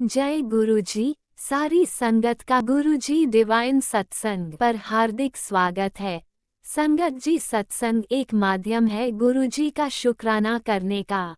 जय गुरुजी। सारी संगत का गुरुजी डिवाइन सत्संग पर हार्दिक स्वागत है। संगत जी, सत्संग एक माध्यम है गुरुजी का शुक्राना करने का।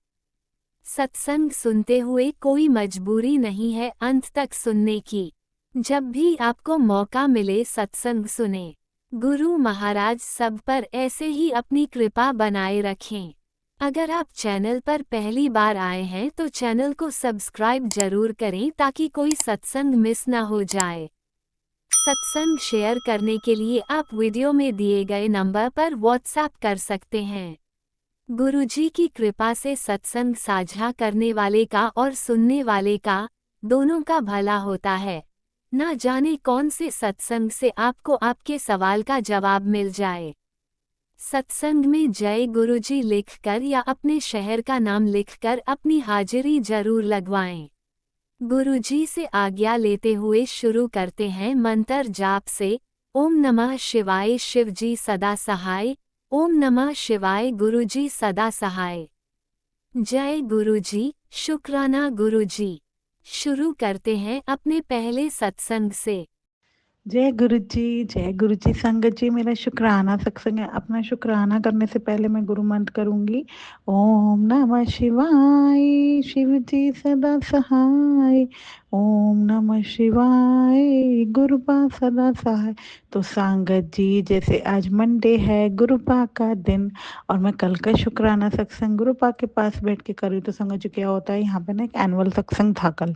सत्संग सुनते हुए कोई मजबूरी नहीं है अंत तक सुनने की। जब भी आपको मौका मिले सत्संग सुने। गुरु महाराज सब पर ऐसे ही अपनी कृपा बनाए रखें। अगर आप चैनल पर पहली बार आए हैं तो चैनल को सब्सक्राइब जरूर करें ताकि कोई सत्संग मिस ना हो जाए। सत्संग शेयर करने के लिए आप वीडियो में दिए गए नंबर पर व्हाट्सएप कर सकते हैं। गुरुजी की कृपा से सत्संग साझा करने वाले का और सुनने वाले का, दोनों का भला होता है। ना जाने कौन से सत्संग से आपको आपके सवाल का जवाब मिल जाए। सत्संग में जय गुरुजी लिखकर या अपने शहर का नाम लिखकर अपनी हाजिरी जरूर लगवाएं। गुरुजी से आज्ञा लेते हुए शुरू करते हैं मंत्र जाप से। ओम नमः शिवाय शिवजी सदा सहाय। ओम नमः शिवाय गुरुजी सदा सहाय। जय गुरुजी, शुक्राना गुरुजी। शुरू करते हैं अपने पहले सत्संग से। जय गुरु जी संगत जी। मेरा शुक्राना सत्संग है। अपना शुक्राना करने से पहले मैं गुरु मंत्र करूंगी। ओम नमः शिवाय शिव जी सदा सहाय। ओम नमः शिवाय गुरुपा सदा सहाय। तो संगत जी, जैसे आज मंडे है, गुरुपा का दिन, और मैं कल का शुक्राना सत्संग गुरुपा के पास बैठ के करी, तो संगत जी क्या होता है, यहाँ पे ना एक एनुअल सत्संग था कल।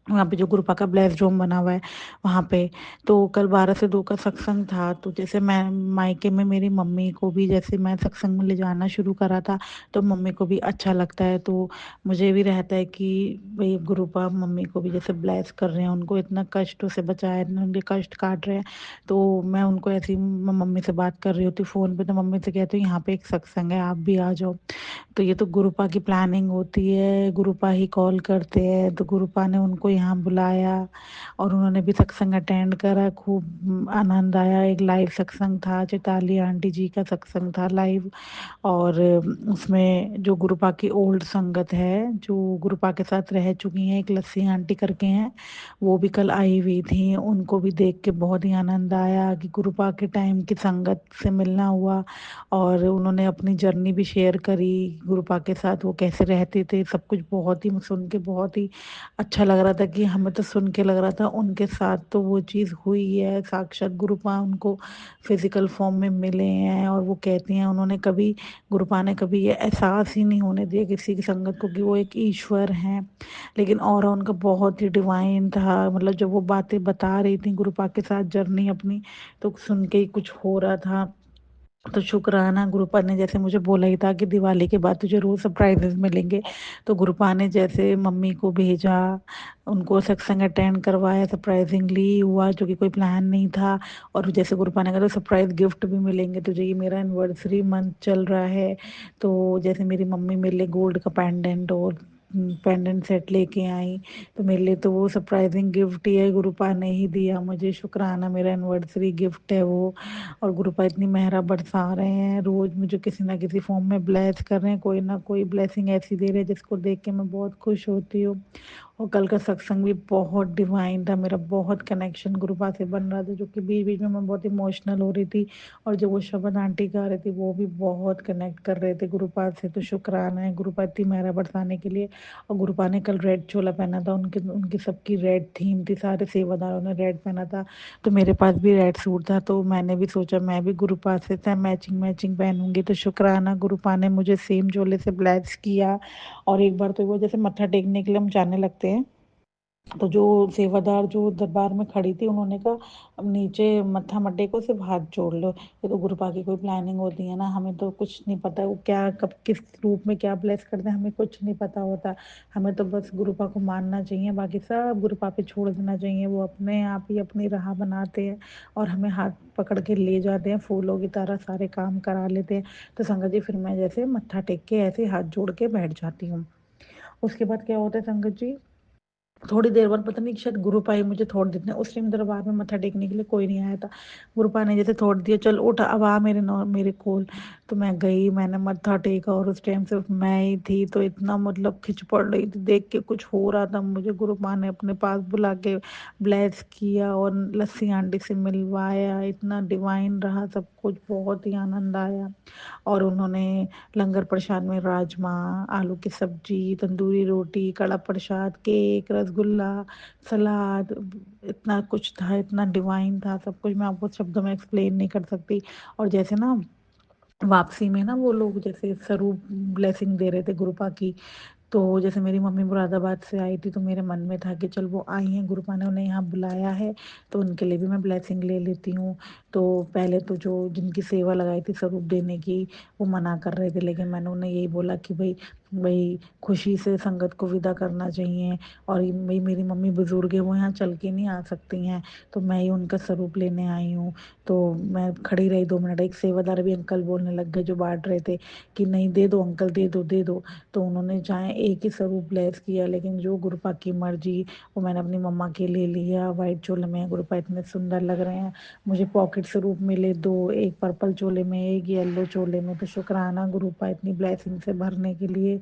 वहाँ पे जो गुरुपा का ब्लेस्ड होम बना हुआ है वहाँ पे, तो कल 12 से 2 का सत्संग था। तो जैसे मैं मायके में मेरी मम्मी को भी जैसे मैं सत्संग में ले जाना शुरू करा था, तो मम्मी को भी अच्छा लगता है, तो मुझे भी रहता है कि भाई गुरुपा मम्मी को भी जैसे ब्लेस कर रहे हैं, उनको इतना कष्टों से बचाए, उनके कष्ट काट रहे हैं। तो मैं उनको ऐसी मम्मी से बात कर रही होती फ़ोन पे, तो मम्मी से कहती हूँ यहाँ पे एक सत्संग है, आप भी आ जाओ। तो ये तो गुरुपा की प्लानिंग होती है, गुरुपा ही कॉल करते हैं, तो गुरुपा ने उनको यहाँ बुलाया और उन्होंने भी सत्संग अटेंड करा। खूब आनंद आया। एक लाइव सत्संग था, चैताली आंटी जी का सत्संग था लाइव। और उसमें जो गुरुपा की ओल्ड संगत है, जो गुरुपा के साथ रह चुकी हैं, एक लस्सी आंटी करके हैं, वो भी कल आई हुई थी। उनको भी देख के बहुत ही आनंद आया कि गुरुपा के टाइम की संगत से मिलना हुआ, और उन्होंने अपनी जर्नी भी शेयर करी गुरुपा के साथ, वो कैसे रहते थे, सब कुछ बहुत ही सुन के बहुत ही अच्छा लग रहा था कि हमें तो सुन के लग रहा था उनके साथ तो वो चीज़ हुई है, साक्षात गुरुपा उनको फिजिकल फॉर्म में मिले हैं। और वो कहती हैं उन्होंने कभी, गुरुपा ने कभी ये एहसास ही नहीं होने दिया किसी की संगत को कि वो एक ईश्वर हैं, लेकिन ऑरा उनका बहुत ही डिवाइन था। मतलब जब वो बातें बता रही थी गुरुपा के साथ जर्नी अपनी, तो सुन के ही कुछ हो रहा था। तो शुक्राना गुरुपा ने जैसे मुझे बोला ही था कि दिवाली के बाद तुझे रोज सरप्राइजेस मिलेंगे, तो गुरुपा ने जैसे मम्मी को भेजा, उनको सत्संग अटेंड करवाया, सरप्राइजिंगली हुआ जो कि कोई प्लान नहीं था। और जैसे गुरुपा ने कहा तो सरप्राइज गिफ्ट भी मिलेंगे तुझे, ये मेरा एनिवर्सरी मंथ चल रहा है। तो जैसे मेरी मम्मी मेरे लिए गोल्ड का पेंडेंट और पेंडेंट सेट लेके आई, तो मेरे लिए तो वो सरप्राइजिंग गिफ्ट ही है, गुरुपा ने ही दिया मुझे। शुक्राना, मेरा एनिवर्सरी गिफ्ट है वो। और गुरुपा इतनी मेहरा बरसा रहे हैं, रोज मुझे किसी ना किसी फॉर्म में ब्लेस कर रहे हैं, कोई ना कोई ब्लेसिंग ऐसी दे रहे हैं जिसको देख के मैं बहुत खुश होती हूँ। और कल का सत्संग भी बहुत डिवाइन था, मेरा बहुत कनेक्शन गुरुपा से बन रहा था, जो कि बीच बीच में मैं बहुत इमोशनल हो रही थी। और जो वो शब्द आंटी गा रही थी वो भी बहुत कनेक्ट कर रहे थे गुरुपा से। तो शुक्राना है गुरुपा इतनी मेहरा बरसाने के लिए। और गुरुपा ने कल रेड चोला पहना था, उनके उनकी सबकी रेड थीम थी, सारे सेवादारों ने रेड पहना था, तो मेरे पास भी रेड सूट था, तो मैंने भी सोचा मैं भी गुरुपा से था मैचिंग मैचिंग पहनूंगी। तो शुक्राना गुरुपा ने मुझे सेम चोले से ब्लेस किया। और एक बार तो वो जैसे मत्था टेकने के लिए हम जाने लगते हैं, तो जो सेवादार जो दरबार में खड़ी थी उन्होंने कहा अब नीचे मत्था मत टेको, सिर्फ हाथ जोड़ लो। ये तो गुरुपा की कोई प्लानिंग होती है ना, हमें तो कुछ नहीं पता वो क्या कब किस रूप में क्या ब्लेस करते हैं, हमें कुछ नहीं पता होता। हमें तो बस गुरुपा को मानना चाहिए, बाकी सब गुरुपा पे छोड़ देना चाहिए, वो अपने आप ही अपनी राह बनाते हैं और हमें हाथ पकड़ के ले जाते हैं, फूलों की तरह सारे काम करा लेते हैं। तो संगत जी फिर मैं जैसे मत्था टेक के ऐसे हाथ जोड़ के बैठ जाती हूँ। उसके बाद क्या होता है संगत जी, थोड़ी देर बाद पता नहीं शायद गुरुपा ही मुझे थोड़ देते हैं। उस टाइम दरबार में मत्था टेकने के लिए कोई नहीं आया था, गुरुपा ने जैसे थोड़ दिया, चल उठ अब आ मेरे कोल। तो मैं गई, मैंने मत्था टेका और उस टाइम सिर्फ मैं ही थी, तो इतना मतलब खिंच पड़ रही थी देख के, कुछ हो रहा था मुझे। गुरु माँ ने अपने पास बुला के ब्लेस किया और लस्सी आंटी से मिलवाया, इतना डिवाइन रहा सब कुछ, बहुत ही आनंद आया। और उन्होंने लंगर प्रसाद में राजमा, आलू की सब्जी, तंदूरी रोटी, कड़ा प्रसाद, केक, रसगुल्ला, सलाद, इतना कुछ था, इतना डिवाइन था सब कुछ, मैं आपको शब्दों में एक्सप्लेन नहीं कर सकती। और जैसे ना वापसी में ना वो लोग जैसे स्वरूप ब्लेसिंग दे रहे थे गुरुपा की, तो जैसे मेरी मम्मी मुरादाबाद से आई थी, तो मेरे मन में था कि चल वो आई हैं, गुरुपा ने उन्हें यहाँ बुलाया है, तो उनके लिए भी मैं ब्लेसिंग ले लेती हूँ। तो पहले तो जो जिनकी सेवा लगाई थी स्वरूप देने की, वो मना कर रहे थे, लेकिन मैंने उन्हें यही बोला कि भाई भाई खुशी से संगत को विदा करना चाहिए, और भाई मेरी मम्मी बुजुर्ग है, वो यहाँ चल के नहीं आ सकती हैं, तो मैं ही उनका स्वरूप लेने आई हूँ। तो मैं खड़ी रही 2 मिनट, एक सेवादार भी अंकल बोलने लग गए जो बांट रहे थे कि नहीं दे दो अंकल, दे दो दे दो। तो उन्होंने चाहे एक ही स्वरूप ब्लेस किया, लेकिन जो गुरुपा की मर्जी, वो मैंने अपनी मम्मा के लिए लिया। वाइट चोले में गुरुपा इतने सुंदर लग रहे हैं, मुझे पॉकेट स्वरूप मिले दो, एक पर्पल चोले में, एक येलो चोले में। तो शुक्राना गुरुपा इतनी ब्लेसिंग से भरने के लिए।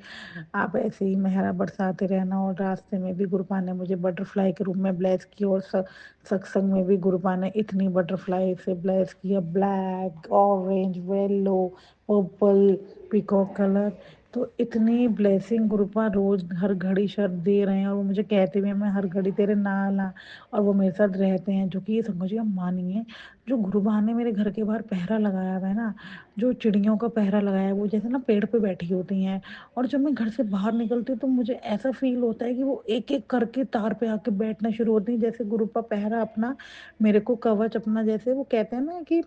आप ऐसे ही मेहरा बरसाते रहना। और रास्ते में भी गुरुपा ने मुझे बटरफ्लाई के रूप में ब्लेस किया, और सत्संग में भी गुरुपा ने इतनी बटरफ्लाई से ब्लेस किया, black, orange, yellow, purple, peacock colour. तो इतनी ब्लेसिंग गुरुपा रोज हर घड़ी शर दे रहे हैं, और वो मुझे कहते हुए मैं हर घड़ी तेरे नाल आ, और वो मेरे साथ रहते हैं। जो कि ये समझिए, आप मानिए, जो गुरुबा ने मेरे घर के बाहर पहरा लगाया हुआ है ना, जो चिड़ियों का पहरा लगाया है, वो जैसे ना पेड़ पे बैठी होती हैं, और जब मैं घर से बाहर निकलती हूँ तो मुझे ऐसा फील होता है कि वो एक एक करके तार पे आके बैठना शुरू होती है, जैसे गुरुपा पहरा अपना मेरे को कवच अपना, जैसे वो कहते हैं ना कि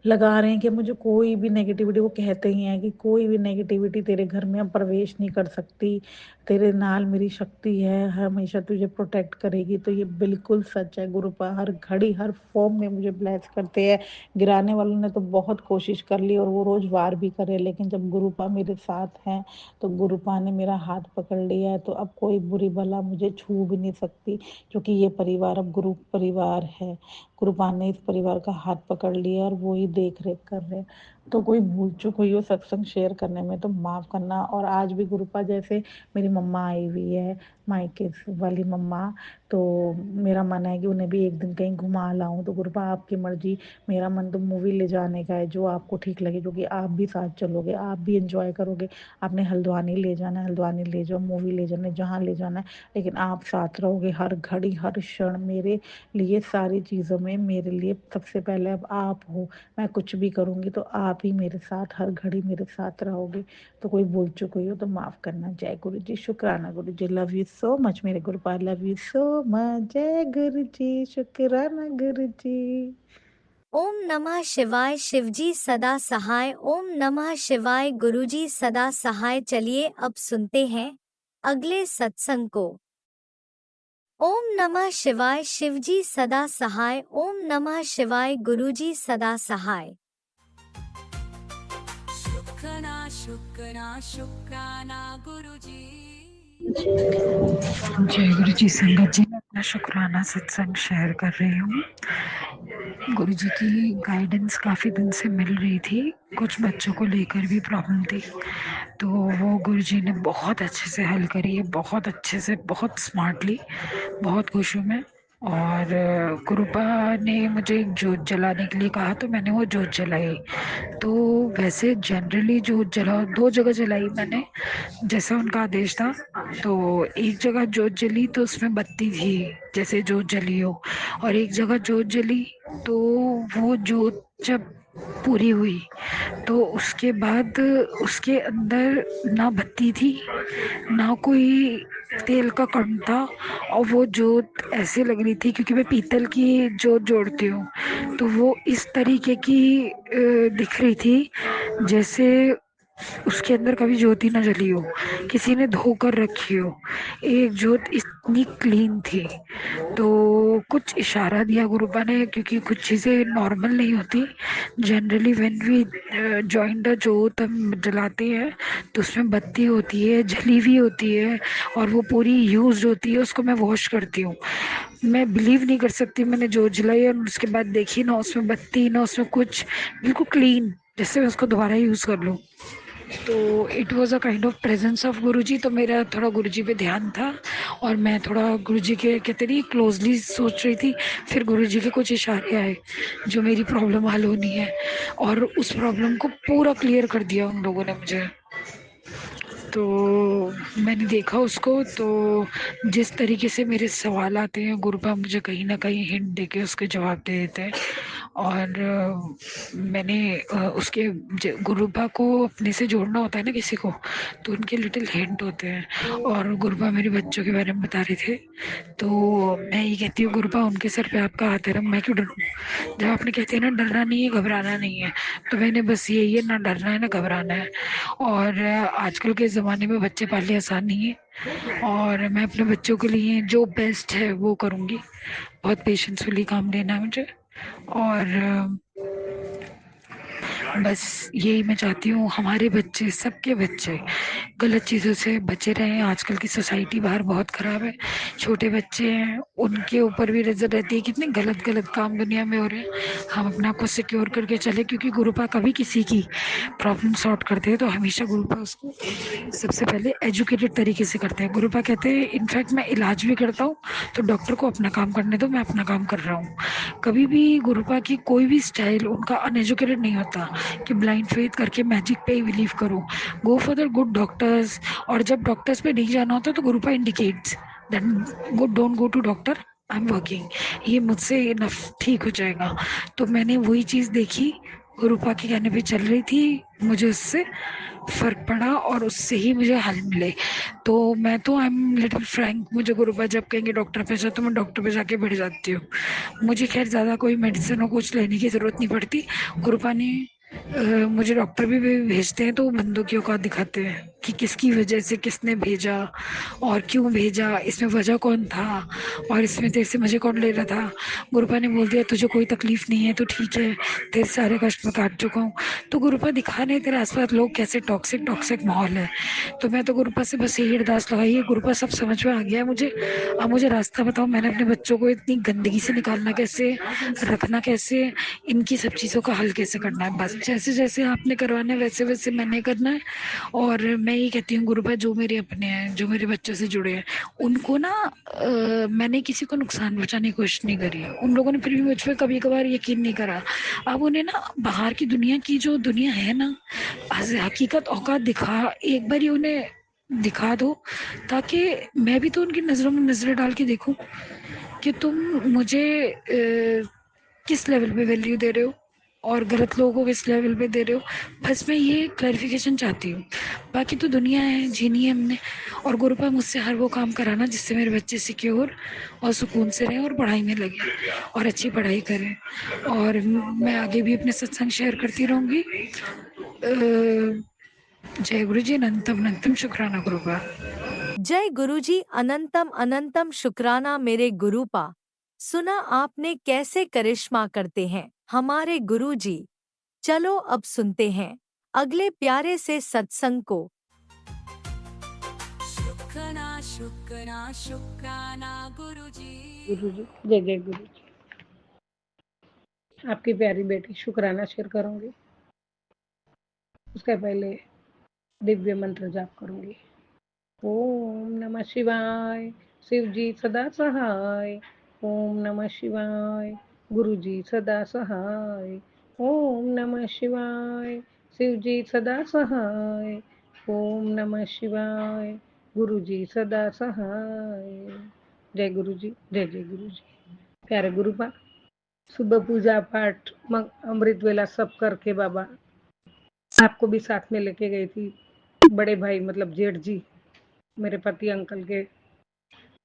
लगा रहे हैं कि मुझे कोई भी नेगेटिविटी, वो कहते ही हैं कि कोई भी नेगेटिविटी तेरे घर में अब प्रवेश नहीं कर सकती, तेरे नाल मेरी शक्ति है, हमेशा तुझे प्रोटेक्ट करेगी। तो ये बिल्कुल सच है। गुरुपा हर घड़ी हर फॉर्म में मुझे ब्लेस करते हैं। गिराने वालों ने तो बहुत कोशिश कर ली, और वो रोज वार भी करे, लेकिन जब गुरुपा मेरे साथ हैं, तो गुरुपा ने मेरा हाथ पकड़ लिया है, तो अब कोई बुरी बला मुझे छू भी नहीं सकती, क्योंकि ये परिवार अब गुरु परिवार है। गुरुपाल ने इस परिवार का हाथ पकड़ लिया, और वो ही देख रेख कर रहे हैं। तो कोई भूल चूक हुई हो सत्संग शेयर करने में तो माफ करना। और आज भी गुरुपा जैसे मेरी मम्मा आई हुई है, मायके वाली मम्मा, तो मेरा मन है कि उन्हें भी एक दिन कहीं घुमा लाऊं। तो गुरुपा आपकी मर्जी, मेरा मन तो मूवी ले जाने का है, जो आपको ठीक लगे, क्योंकि आप भी साथ चलोगे, आप भी एंजॉय करोगे। आपने हल्द्वानी ले जाना है, हल्द्वानी ले जाओ, मूवी ले जाना है, जहाँ ले जाना है, लेकिन आप साथ रहोगे हर घड़ी हर क्षण। मेरे लिए सारी चीज़ों में मेरे लिए सबसे पहले अब आप हो। मैं कुछ भी करूँगी तो आप ही मेरे साथ हर घड़ी मेरे साथ रहोगे। तो कोई भूल चूक हुई हो तो माफ़ करना। जय गुरु जी, शुक्राना गुरु जी, लव यू सो मच मेरे Gurupal, love you so much. जय गुरु जी, शुक्राना गुरु जी। ओम नमः शिवाय। शिवजी सदा सहाय। ओम नमः शिवाय। गुरुजी सदा सहाय। चलिए अब सुनते हैं अगले सत्संग को। ओम नमः शिवाय। शिवजी सदा सहाय। ओम नमः शिवाय। गुरुजी सदा सहाय। शुक्राना शुक्राना शुक्राना गुरुजी। जय गुरु जी। संगत जी, मैं अपना शुक्राना सत्संग शेयर कर रही हूँ। गुरु जी की गाइडेंस काफ़ी दिन से मिल रही थी, कुछ बच्चों को लेकर भी प्रॉब्लम थी, तो वो गुरु जी ने बहुत अच्छे से हल करी है, बहुत अच्छे से, बहुत स्मार्टली। बहुत खुश हूँ मैं। और गुरुपा ने मुझे एक जोत जलाने के लिए कहा, तो मैंने वो जोत जलाई। तो वैसे जनरली जोत जला 2 जगह जलाई मैंने, जैसा उनका आदेश था। तो एक जगह जोत जली तो उसमें बत्ती थी, जैसे जोत जली हो, और एक जगह जोत जली तो वो जोत जब पूरी हुई तो उसके बाद उसके अंदर ना बत्ती थी, ना कोई तेल का कण था, और वो जोत ऐसे लग रही थी, क्योंकि मैं पीतल की जोत जोड़ती हूँ, तो वो इस तरीके की दिख रही थी जैसे उसके अंदर कभी ज्योति न जली हो, किसी ने धोकर रखी हो। एक ज्योत इतनी क्लीन थी। तो कुछ इशारा दिया गुरुपा ने, क्योंकि कुछ चीज़ें नॉर्मल नहीं होती। Generally when we join the जोत, हम जलाते हैं तो उसमें बत्ती होती है, जली हुई होती है, और वो पूरी यूज होती है, उसको मैं वॉश करती हूँ। मैं बिलीव नहीं कर सकती, मैंने जोत जलाई और उसके बाद देखी ना उसमें बत्ती ना उसमें कुछ, बिल्कुल क्लीन। जिससे मैं उसको दोबारा यूज़ कर लूँ। तो it was a kind of presence of Guruji. तो मेरा थोड़ा गुरुजी पे ध्यान था और मैं थोड़ा गुरुजी के कहते नहीं क्लोजली सोच रही थी। फिर गुरुजी के कुछ इशारे आए जो मेरी प्रॉब्लम हल होनी है, और उस प्रॉब्लम को पूरा क्लियर कर दिया उन लोगों ने मुझे। तो मैंने देखा उसको, तो जिस तरीके से मेरे सवाल आते हैं गुरुपा मुझे कहीं ना कहीं हिंट देके उसके जवाब दे देते हैं। और मैंने उसके गुरुपा को अपने से जोड़ना होता है ना किसी को, तो उनके लिटिल हिंट होते हैं। और गुरुपा मेरे बच्चों के बारे में बता रहे थे, तो मैं ये कहती हूँ गुरुपा उनके सर पे आपका हाथ है ना, मैं क्यों डरूँ। जब आपने कहते हैं ना डरना नहीं है घबराना नहीं है, तो मैंने बस यही है, ना डरना है ना घबराना है। और आजकल के ज़माने में बच्चे पालने आसान नहीं है, और मैं अपने बच्चों के लिए जो बेस्ट है वो करूँगी। बहुत पेशेंसफुली काम लेना है मुझे। और बस यही मैं चाहती हूँ हमारे बच्चे, सबके बच्चे गलत चीज़ों से बचे रहें। आजकल की सोसाइटी बाहर बहुत ख़राब है, छोटे बच्चे हैं उनके ऊपर भी नज़र रहती है, कितने गलत गलत काम दुनिया में हो रहे हैं। हम अपने आप को सिक्योर करके चले, क्योंकि गुरुपा कभी किसी की प्रॉब्लम सॉर्ट करते हैं तो हमेशा गुरुपा उसको सबसे पहले एजुकेटेड तरीके से करते हैं। गुरुपा कहते हैं इनफैक्ट मैं इलाज भी करता हूँ तो डॉक्टर को अपना काम करने दो, मैं अपना काम कर रहा हूँ। कभी भी गुरुपा की कोई भी स्टाइल उनका अनएजुकेटेड नहीं होता कि ब्लाइंड फेथ करके मैजिक पे ही बिलीव करो। Go for the good doctors, और जब डॉक्टर्स पे नहीं जाना होता तो Gurupa indicates that go, don't go to doctor, I am working, ये मुझसे इनफ ठीक हो जाएगा। तो मैंने वही चीज़ देखी, गुरुपा के कहने पे चल रही थी, मुझे उससे फर्क पड़ा और उससे ही मुझे हल मिले। तो मैं तो आई एम लिटिल फ्रैंक, मुझे गुरुपा जब कहेंगे डॉक्टर पे जाओ तो मैं डॉक्टर पे जाके बैठ जाती हूँ। मुझे खैर ज़्यादा कोई मेडिसिन और कुछ लेने की ज़रूरत नहीं पड़ती। गुरुपा ने मुझे डॉक्टर भी भेजते हैं तो वो बंदों की औकात दिखाते हैं कि किसकी वजह से किसने भेजा और क्यों भेजा, इसमें वजह कौन था, और इसमें तेरे से मुझे कौन ले रहा था। गुरुपा ने बोल दिया तुझे कोई तकलीफ नहीं है तो ठीक है, तेरे सारे कष्ट मैं काट चुका हूँ। तो गुरुपा दिखा नहीं तेरे आसपास लोग कैसे टॉक्सिक टॉक्सिक माहौल है। तो मैं तो गुरुपा से बस यही अरदास लगाई है, गुरुपा सब समझ में आ गया है मुझे, अब मुझे रास्ता बताओ, मैंने अपने बच्चों को इतनी गंदगी से निकालना कैसे, रखना कैसे, इनकी सब चीज़ों का हल कैसे करना है। बस जैसे जैसे आपने करवाना है वैसे वैसे मैंने करना है। और मैं ये कहती हूँ गुरुपा जो मेरे अपने हैं, जो मेरे बच्चों से जुड़े हैं, उनको ना मैंने किसी को नुकसान पहुंचाने की कोशिश नहीं करी है। उन लोगों ने फिर भी मुझ पर कभी कभार यकीन नहीं करा। अब उन्हें ना बाहर की दुनिया की जो दुनिया है ना, हकीकत औकात दिखा, एक बार ही उन्हें दिखा दो, ताकि मैं भी तो उनकी नज़रों में नज़रें डाल के देखूं कि तुम मुझे किस लेवल पे वैल्यू दे रहे हो और गलत लोगों को किस लेवल पे दे रहे हो। बस मैं ये क्लैरिफिकेशन चाहती हूँ, बाकी तो दुनिया है, जीनी है हमने। और गुरुपा मुझसे हर वो काम कराना जिससे मेरे बच्चे सिक्योर और सुकून से रहें और पढ़ाई में लगे और अच्छी पढ़ाई करें। और मैं आगे भी अपने सत्संग शेयर करती रहूँगी। जय गुरु जी, अनंतम अनंतम शुक्राना गुरुपा। जय गुरुजी, अनंतम अनंतम शुक्राना मेरे गुरुपा। सुना आपने कैसे करिश्मा करते हैं हमारे गुरुजी। चलो अब सुनते हैं अगले प्यारे से सत्संग को। शुक्राना शुक्राना शुक्राना गुरुजी। गुरु जी, जय जय गुरु जी। आपकी प्यारी बेटी शुक्राना शेयर करूंगी, उसके पहले दिव्य मंत्र जाप करूंगी। ओम नमः शिवाय, शिव जी सदा सहाय। ओम नमः शिवाय, गुरु जी सदा सहाय। ओम नमः शिवाय, शिव जी सदा सहाय। ओम नमः शिवाय, गुरु जी सदा सहाय। जय गुरु जी, जय जय गुरु जी। प्यारे गुरुपा, सुबह पूजा पाठ मग अमृत वेला सब करके बाबा आपको भी साथ में लेके गई थी। बड़े भाई मतलब जेठ जी, मेरे पति अंकल के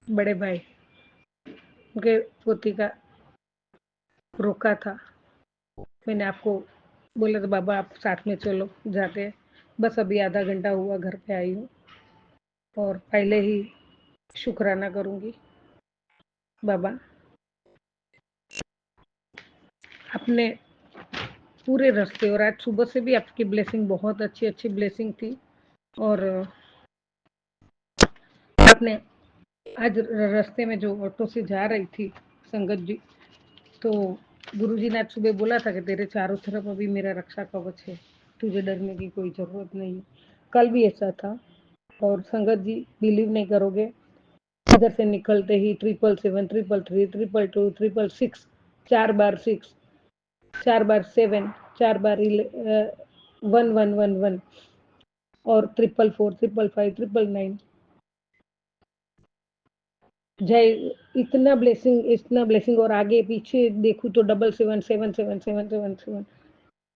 बड़े भाई, उनके पोती का रोका था। मैंने आपको बोला था बाबा आप साथ में चलो, जाते। बस अभी आधा घंटा हुआ घर पे आई हूँ और पहले ही शुक्राना करूंगी। बाबा अपने पूरे रास्ते, और आज सुबह से भी आपकी ब्लेसिंग बहुत अच्छी अच्छी ब्लेसिंग थी। और आपने आज रास्ते में जो ऑटो से जा रही थी संगत जी, तो गुरुजी ने आज सुबह बोला था कि तेरे चारों तरफ अभी मेरा रक्षा कवच है, तुझे डरने की कोई जरूरत नहीं। कल भी ऐसा था। और संगत जी बिलीव नहीं करोगे, इधर से निकलते ही 777, 333, 222, 666, 4 बार 6, 4 बार 7, 4 बार 1111 और 444, 555, 999। जय, इतना ब्लेसिंग और आगे पीछे देखूं तो 777, 777, 777,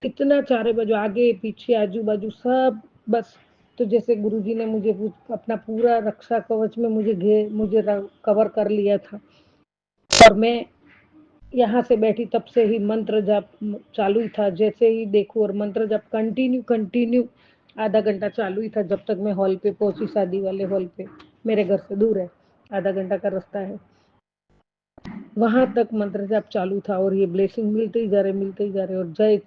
इतना चारे बाजू आगे पीछे आजू बाजू सब बस। तो जैसे गुरुजी ने मुझे अपना पूरा रक्षा कवच में मुझे कवर कर लिया था। और मैं यहाँ से बैठी तब से ही मंत्र जाप चालू ही था। जैसे ही देखूं और मंत्र जाप कंटिन्यू आधा घंटा चालू ही था जब तक मैं हॉल पे पहुंची, शादी वाले हॉल पे। मेरे घर से दूर है, आधा घंटा का रास्ता है। वहां तक मंत्र जाप चालू था और ये ब्लेसिंग मिलते ही जा रहे। और जय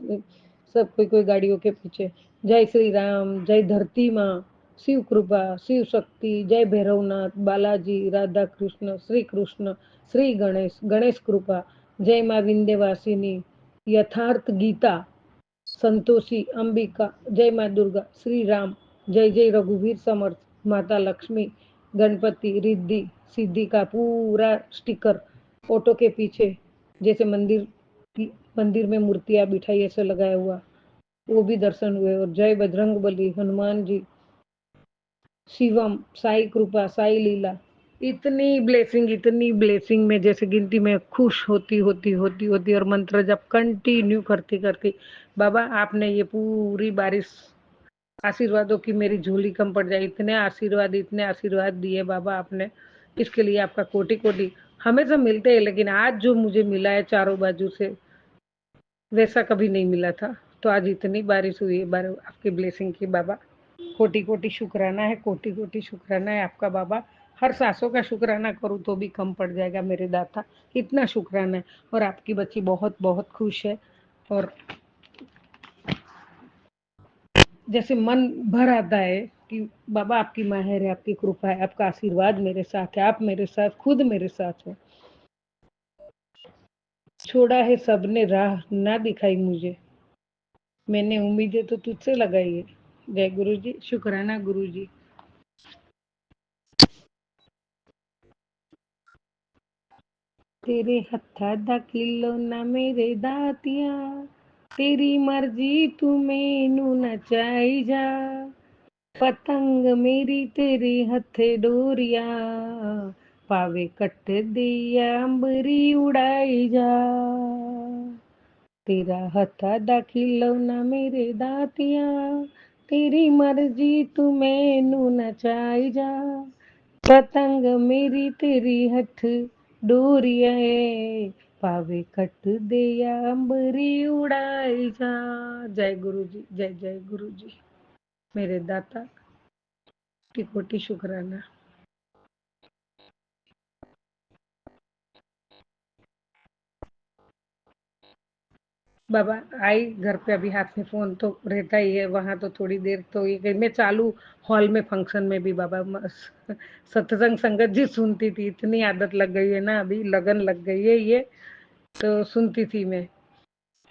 सब कोई गाड़ियों के पीछे, जय श्री राम, जय धरती माँ, शिव कृपा, शिव शक्ति, जय भैरवनाथ, बालाजी, राधा कृष्ण, श्री कृष्ण, श्री गणेश, गणेश कृपा, जय माँ विंध्यवासिनी, यथार्थ गीता, संतोषी, अंबिका, जय माँ दुर्गा, श्री राम, जय जय रघुवीर समर्थ, माता लक्ष्मी, गणपति, रिद्धि सिद्धि का पूरा स्टिकर ऑटो के पीछे, जैसे मंदिर में मूर्तियां बिठाई ऐसे लगाया हुआ, वो भी दर्शन हुए। और जय बजरंग बली, हनुमान जी, शिवम, साई कृपा, साई लीला, इतनी ब्लेसिंग में जैसे गिनती में खुश होती और मंत्र जब कंटिन्यू करती बाबा आपने ये पूरी बारिश आशीर्वादों की मेरी झोली कम पड़ जाए। इतने आशीर्वाद दिए बाबा आपने, इसके लिए आपका कोटि कोटि। हमेशा मिलते हैं लेकिन आज जो मुझे मिला है चारों बाजू से, वैसा कभी नहीं मिला था। तो आज इतनी बारिश हुई है आपकी ब्लेसिंग की बाबा, कोटि कोटि शुक्राना है, कोटि कोटि शुक्राना है आपका बाबा। हर सांसों का शुक्राना करूँ तो भी कम पड़ जाएगा मेरे दाता, इतना शुक्राना है। और आपकी बच्ची बहुत बहुत खुश है और जैसे मन भर आता है कि बाबा आपकी मेहर है, आपकी कृपा है, आपका आशीर्वाद मेरे साथ है, आप मेरे साथ, खुद मेरे साथ हो। छोड़ा है सबने राह ना दिखाई मुझे, मैंने उम्मीदें तो तुझसे लगाई है। जय गुरु जी, शुक्राना गुरु जी। तेरे हत्था दा खिलौना मेरे दातिया, तेरी मर्जी तू मैनू नचाई जा, पतंग मेरी तेरे हथे डोरिया, पावे कट दिया अंबरी उड़ाई जा। तेरा हथा दा खिलौना मेरे दातिया, तेरी मर्जी तू मैनू नचाई जा, पतंग मेरी तेरी हथ डोरिया, पावे कट दे या अंबरी उड़ाई जा। जय गुरु जी, जय जय गुरु जी, मेरे दाता कोटि कोटि शुक्राना। बाबा आई घर पे, अभी हाथ में फोन तो रहता ही है, वहां तो थोड़ी देर तो ये मैं चालू हॉल में फंक्शन में भी बाबा सत्संग संगत जी सुनती थी। इतनी आदत लग गई है ना, अभी लगन लग गई है ये, तो सुनती थी मैं।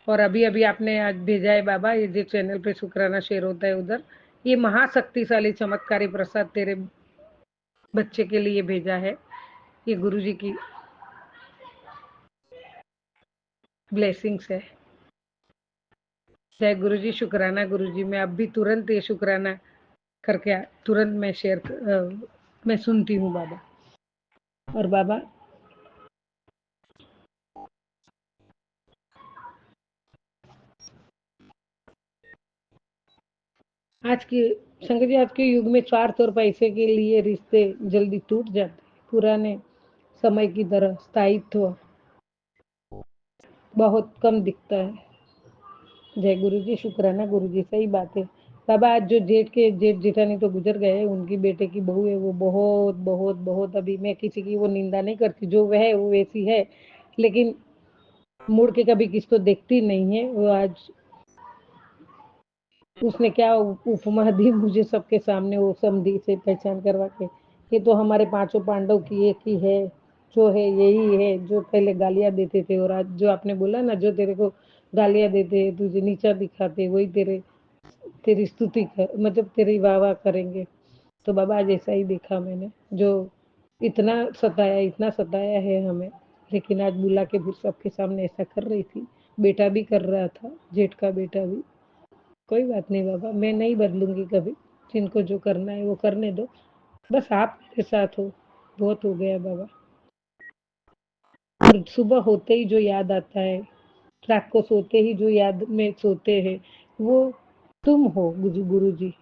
और अभी अभी आपने आज भेजा है बाबा, ये जो चैनल पे शुक्राना शेयर होता है उधर, ये महाशक्तिशाली चमत्कारी प्रसाद तेरे बच्चे के लिए भेजा है, ये गुरु जी की ब्लेसिंग्स है। जय गुरु जी, शुक्राना गुरु जी। मैं अब भी तुरंत ये शुक्राना करके तुरंत मैं मैं सुनती हूँ बाबा। और बाबा आज के शंकर जी, आज के युग में स्वार्थ और पैसे के लिए रिश्ते जल्दी टूट जाते हैं। पुराने समय की तरह स्थायित्व बहुत कम दिखता है। जय गुरु जी, शुक्राना गुरु जी, सही बात है बाबा। आज जो जेठ जेठानी तो गुजर गए, उनकी बेटे की बहू है, वो बहुत बहुत बहुत, अभी मैं किसी की वो निंदा नहीं करती, जो वह है वो वैसी है, लेकिन मुड़ के कभी किसी को देखती नहीं है। वो आज उसने क्या उपमा दी मुझे सबके सामने, वो समधी से पहचान करवा के, ये तो हमारे पांचों पांडव की एक ही है, जो है यही है, जो पहले गालियाँ देते थे और आज जो आपने बोला ना, जो तेरे को गालियाँ देते हैं, तुझे नीचा दिखाते हैं, वही तेरी स्तुति कर, मतलब तेरी वाह-वाह करेंगे। तो बाबा आज ऐसा ही देखा मैंने, जो इतना सताया है हमें, लेकिन आज बुला के फिर सबके सामने ऐसा कर रही थी। बेटा भी कर रहा था, जेठ का बेटा भी। कोई बात नहीं बाबा, मैं नहीं बदलूंगी कभी। जिनको जो करना है वो करने दो, बस आप मेरे साथ हो, बहुत हो गया बाबा। और सुबह होते ही जो याद आता है, रात को सोते ही जो याद में सोते हैं, वो तुम हो गुरु जी,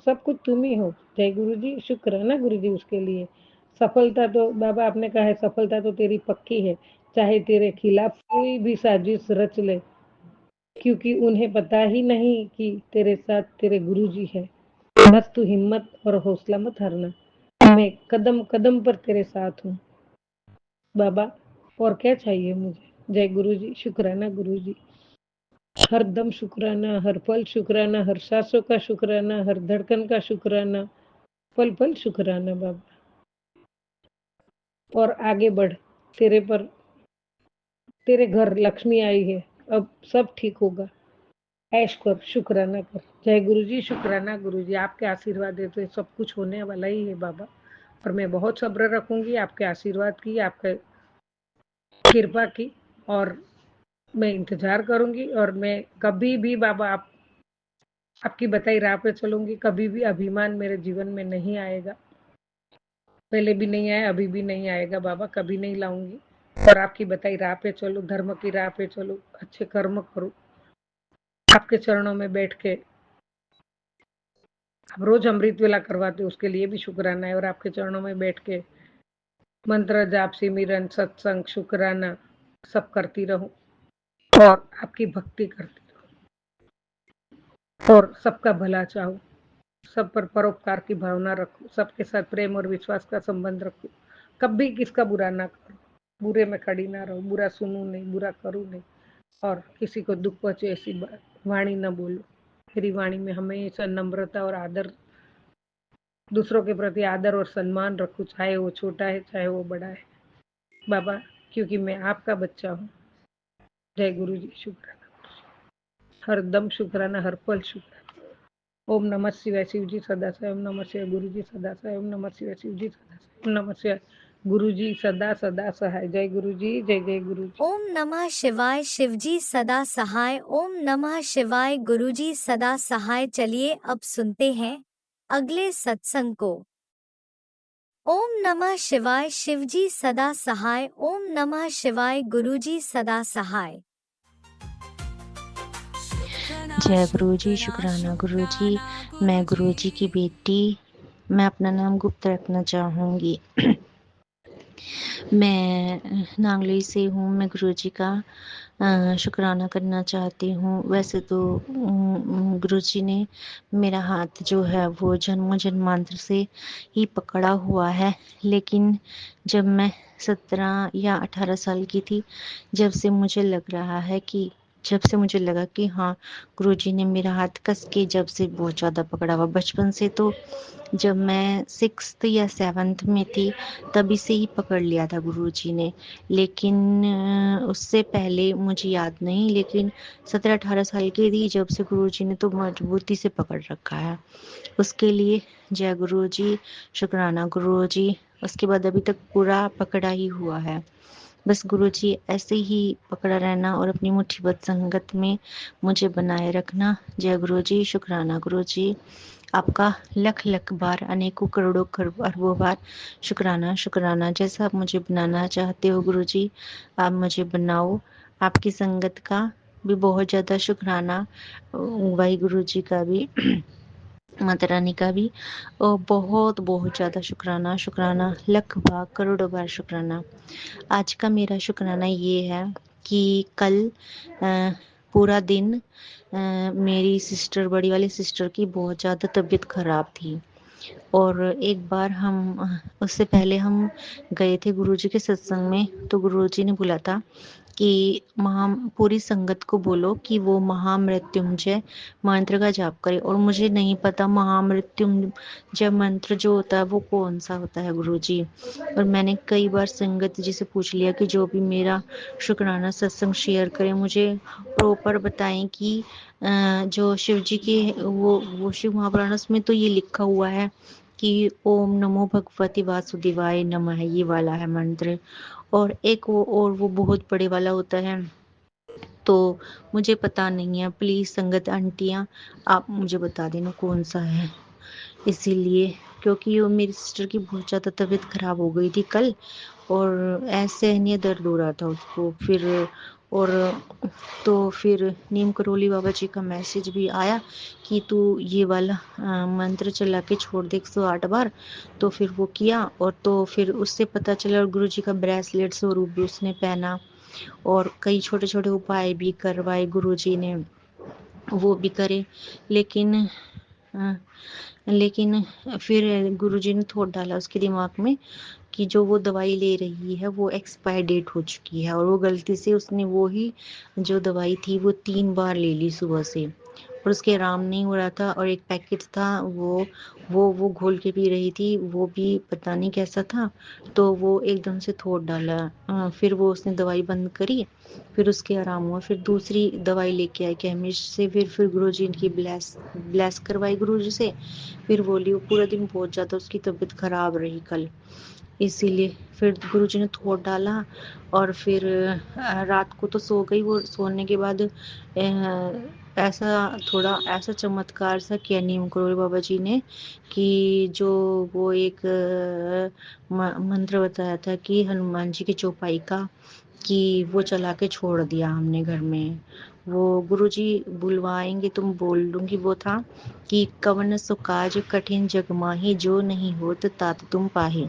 सब कुछ तुम ही हो। जय गुरु जी, शुक्र है ना गुरु जी उसके लिए। सफलता तो बाबा आपने कहा है, सफलता तो तेरी पक्की है, चाहे तेरे खिलाफ कोई भी साजिश रच ले, क्योंकि उन्हें पता ही नहीं कि तेरे साथ तेरे गुरु जी है। बस तू हिम्मत और हौसला मत हारना, मैं कदम कदम पर तेरे साथ हूँ बाबा। और क्या चाहिए मुझे? जय गुरु जी, शुक्राना गुरु जी, हर दम शुक्राना, हर पल शुक्राना, हर सांसों का शुक्राना, हर धड़कन का शुक्राना, पल पल शुक्राना बाबा। और आगे बढ़, तेरे पर, तेरे घर लक्ष्मी आई है, अब सब ठीक होगा। ऐश कर, शुक्राना कर। जय गुरु जी, शुक्राना गुरु जी, आपके आशीर्वाद है तो सब कुछ होने वाला ही है बाबा। और मैं बहुत सब्र रखूंगी आपके आशीर्वाद की, आपके कृपा की, और मैं इंतजार करूंगी। और मैं कभी भी बाबा आपकी बताई राह पे चलूंगी, कभी भी अभिमान मेरे जीवन में नहीं आएगा। पहले भी नहीं आया, अभी भी नहीं आएगा बाबा, कभी नहीं लाऊंगी। और आपकी बताई राह पे चलूं, धर्म की राह पे चलूं, अच्छे कर्म करूं, आपके चरणों में बैठ के। आप रोज अमृत वेला करवाते हो, उसके लिए भी शुक्राना है। और आपके चरणों में बैठ के मंत्र जाप सिमरन सत्संग शुक्राना सब करती रहूं, और आपकी भक्ति करती रहूं, और सबका भला चाहूं, सब पर परोपकार की भावना रखूं, सबके साथ प्रेम और विश्वास का संबंध रखूं, कभी किसका बुरा ना करूं, बुरे में खड़ी ना रहूं, बुरा सुनूं नहीं, बुरा करूं नहीं, और किसी को दुख पहुंचे ऐसी वाणी न बोलूं। मेरी वाणी में हमेशा नम्रता और आदर, दूसरों के प्रति आदर और सम्मान रखूं, चाहे वो छोटा है चाहे वो बड़ा है बाबा, क्योंकि मैं आपका बच्चा हूँ। जय गुरु जी, शुक्राना, हर दम शुक्राना, हर पल शुक्राना। ओम नमः शिवाय, शिव जी सदा से, ओम नमः शिवाय, गुरु जी सदा से, ओम नमः शिवाय, शिव जी सदा से, ओम नमः शिवाय, गुरु जी सदा सदा सहाय। जय गुरु जी, जय जय गुरु जी। ओम नमः शिवाय, शिवजी सदा सहाय। ओम नमः शिवाय, गुरुजी सदा सहाय। चलिए अब सुनते हैं अगले सत्संग को। ओम नमः शिवाय, शिवजी सदा सहाय। ओम नमः शिवाय, गुरुजी सदा सहाय। जय गुरु जी, शुक्राना गुरु जी। मैं गुरु जी की बेटी, मैं अपना नाम गुप्त रखना चाहूँगी। मैं नांगली से हूँ। मैं गुरु जी का शुक्राना करना चाहती हूँ। वैसे तो गुरु जी ने मेरा हाथ जो है वो जन्मों जन्मांतर से ही पकड़ा हुआ है, लेकिन जब मैं 17 या 18 साल की थी, जब से मुझे लगा कि हाँ, गुरुजी ने मेरा हाथ कस के जब से बहुत ज़्यादा पकड़ा हुआ। बचपन से तो जब मैं 6th या 7th में थी तभी से ही पकड़ लिया था गुरुजी ने, लेकिन उससे पहले मुझे याद नहीं। लेकिन 17-18 साल की थी जब से गुरुजी ने तो मजबूती से पकड़ रखा है। उसके लिए जय गुरुजी, शुक्राना गुरुजी। उसके बाद अभी तक पूरा पकड़ा ही हुआ है। बस गुरुजी ऐसे ही पकड़ा रहना और अपनी मुट्ठीबद्ध संगत में मुझे बनाए रखना। जय गुरुजी, शुक्राना गुरुजी। आपका लख लख बार, अनेकों करोड़ों अरबों बार शुक्राना शुक्राना। जैसा आप मुझे बनाना चाहते हो गुरुजी, आप मुझे बनाओ। आपकी संगत का भी बहुत ज़्यादा शुक्राना, वाहे गुरु जी का भी, माता रानी का भी, और बहुत बहुत ज़्यादा शुक्राना शुक्राना, लख बार करोड़ों बार शुक्राना। आज का मेरा शुक्राना ये है कि कल पूरा दिन मेरी सिस्टर, बड़ी वाली सिस्टर की बहुत ज़्यादा तबीयत ख़राब थी। और एक बार हम उससे पहले हम गए थे गुरुजी के सत्संग में, तो गुरुजी ने बोला था कि पूरी संगत को बोलो कि वो महामृत्युंजय मंत्र का जाप करे, और मुझे नहीं पता महामृत्युंजय मंत्र जो होता है वो कौन सा होता है गुरुजी। और मैंने कई बार संगत जी से पूछ लिया कि जो भी मेरा शुक्राना सत्संग शेयर करे मुझे प्रॉपर बताएं कि जो शिव जी के वो शिव महापुराण में तो ये लिखा हुआ है कि ओम नमो भगवती वासुदेवाय नमः, ये वाला है मंत्र। और एक वो बहुत बड़े वाला होता है, तो मुझे पता नहीं है। प्लीज संगत आंटियां आप मुझे बता देना कौन सा है। इसीलिए क्योंकि वो मेरी सिस्टर की बहुत ज़्यादा तबीयत खराब हो गई थी कल, और ऐसे नहीं दर्द हो रहा था उसको। और तो फिर नीम करोली बाबा जी का मैसेज भी आया कि तू ये वाला मंत्र चला के छोड़ दे 108 बार। तो फिर वो किया, और तो फिर उससे पता चला, और गुरु जी का ब्रेसलेट स्वरूप भी उसने पहना, और कई छोटे छोटे उपाय भी करवाए गुरुजी ने, वो भी करे। लेकिन लेकिन फिर गुरुजी ने थोड़ा डाला उसके दिमाग में कि जो वो दवाई ले रही है वो एक्सपायर डेट हो चुकी है, और वो गलती से उसने वो ही जो दवाई थी वो 3 बार ले ली सुबह से, और उसके आराम नहीं हो रहा था। और एक पैकेट था वो घोल के पी रही थी, वो भी पता नहीं कैसा था, तो वो एकदम से थोड़ डाला। फिर वो उसने दवाई बंद करी, फिर उसके आराम हुआ। फिर दूसरी दवाई लेके आए केमिस्ट से, फिर गुरुजी की ब्लेस करवाई गुरुजी से, फिर बोली। वो पूरा दिन बहुत ज़्यादा उसकी तबीयत खराब रही कल, इसीलिए फिर गुरुजी ने थोड़ डाला। और फिर रात को तो सो गई वो। सोने के बाद ऐसा चमत्कार सा किया नीम करोली बाबा जी ने कि जो वो एक मंत्र बताया था कि हनुमान जी की चौपाई का, कि वो चला के छोड़ दिया हमने घर में। वो गुरुजी बुलवाएंगे तुम बोल लूंगी, वो था कि कवन सो काज कठिन जग माही, जो नहीं होत तात तुम पाहे,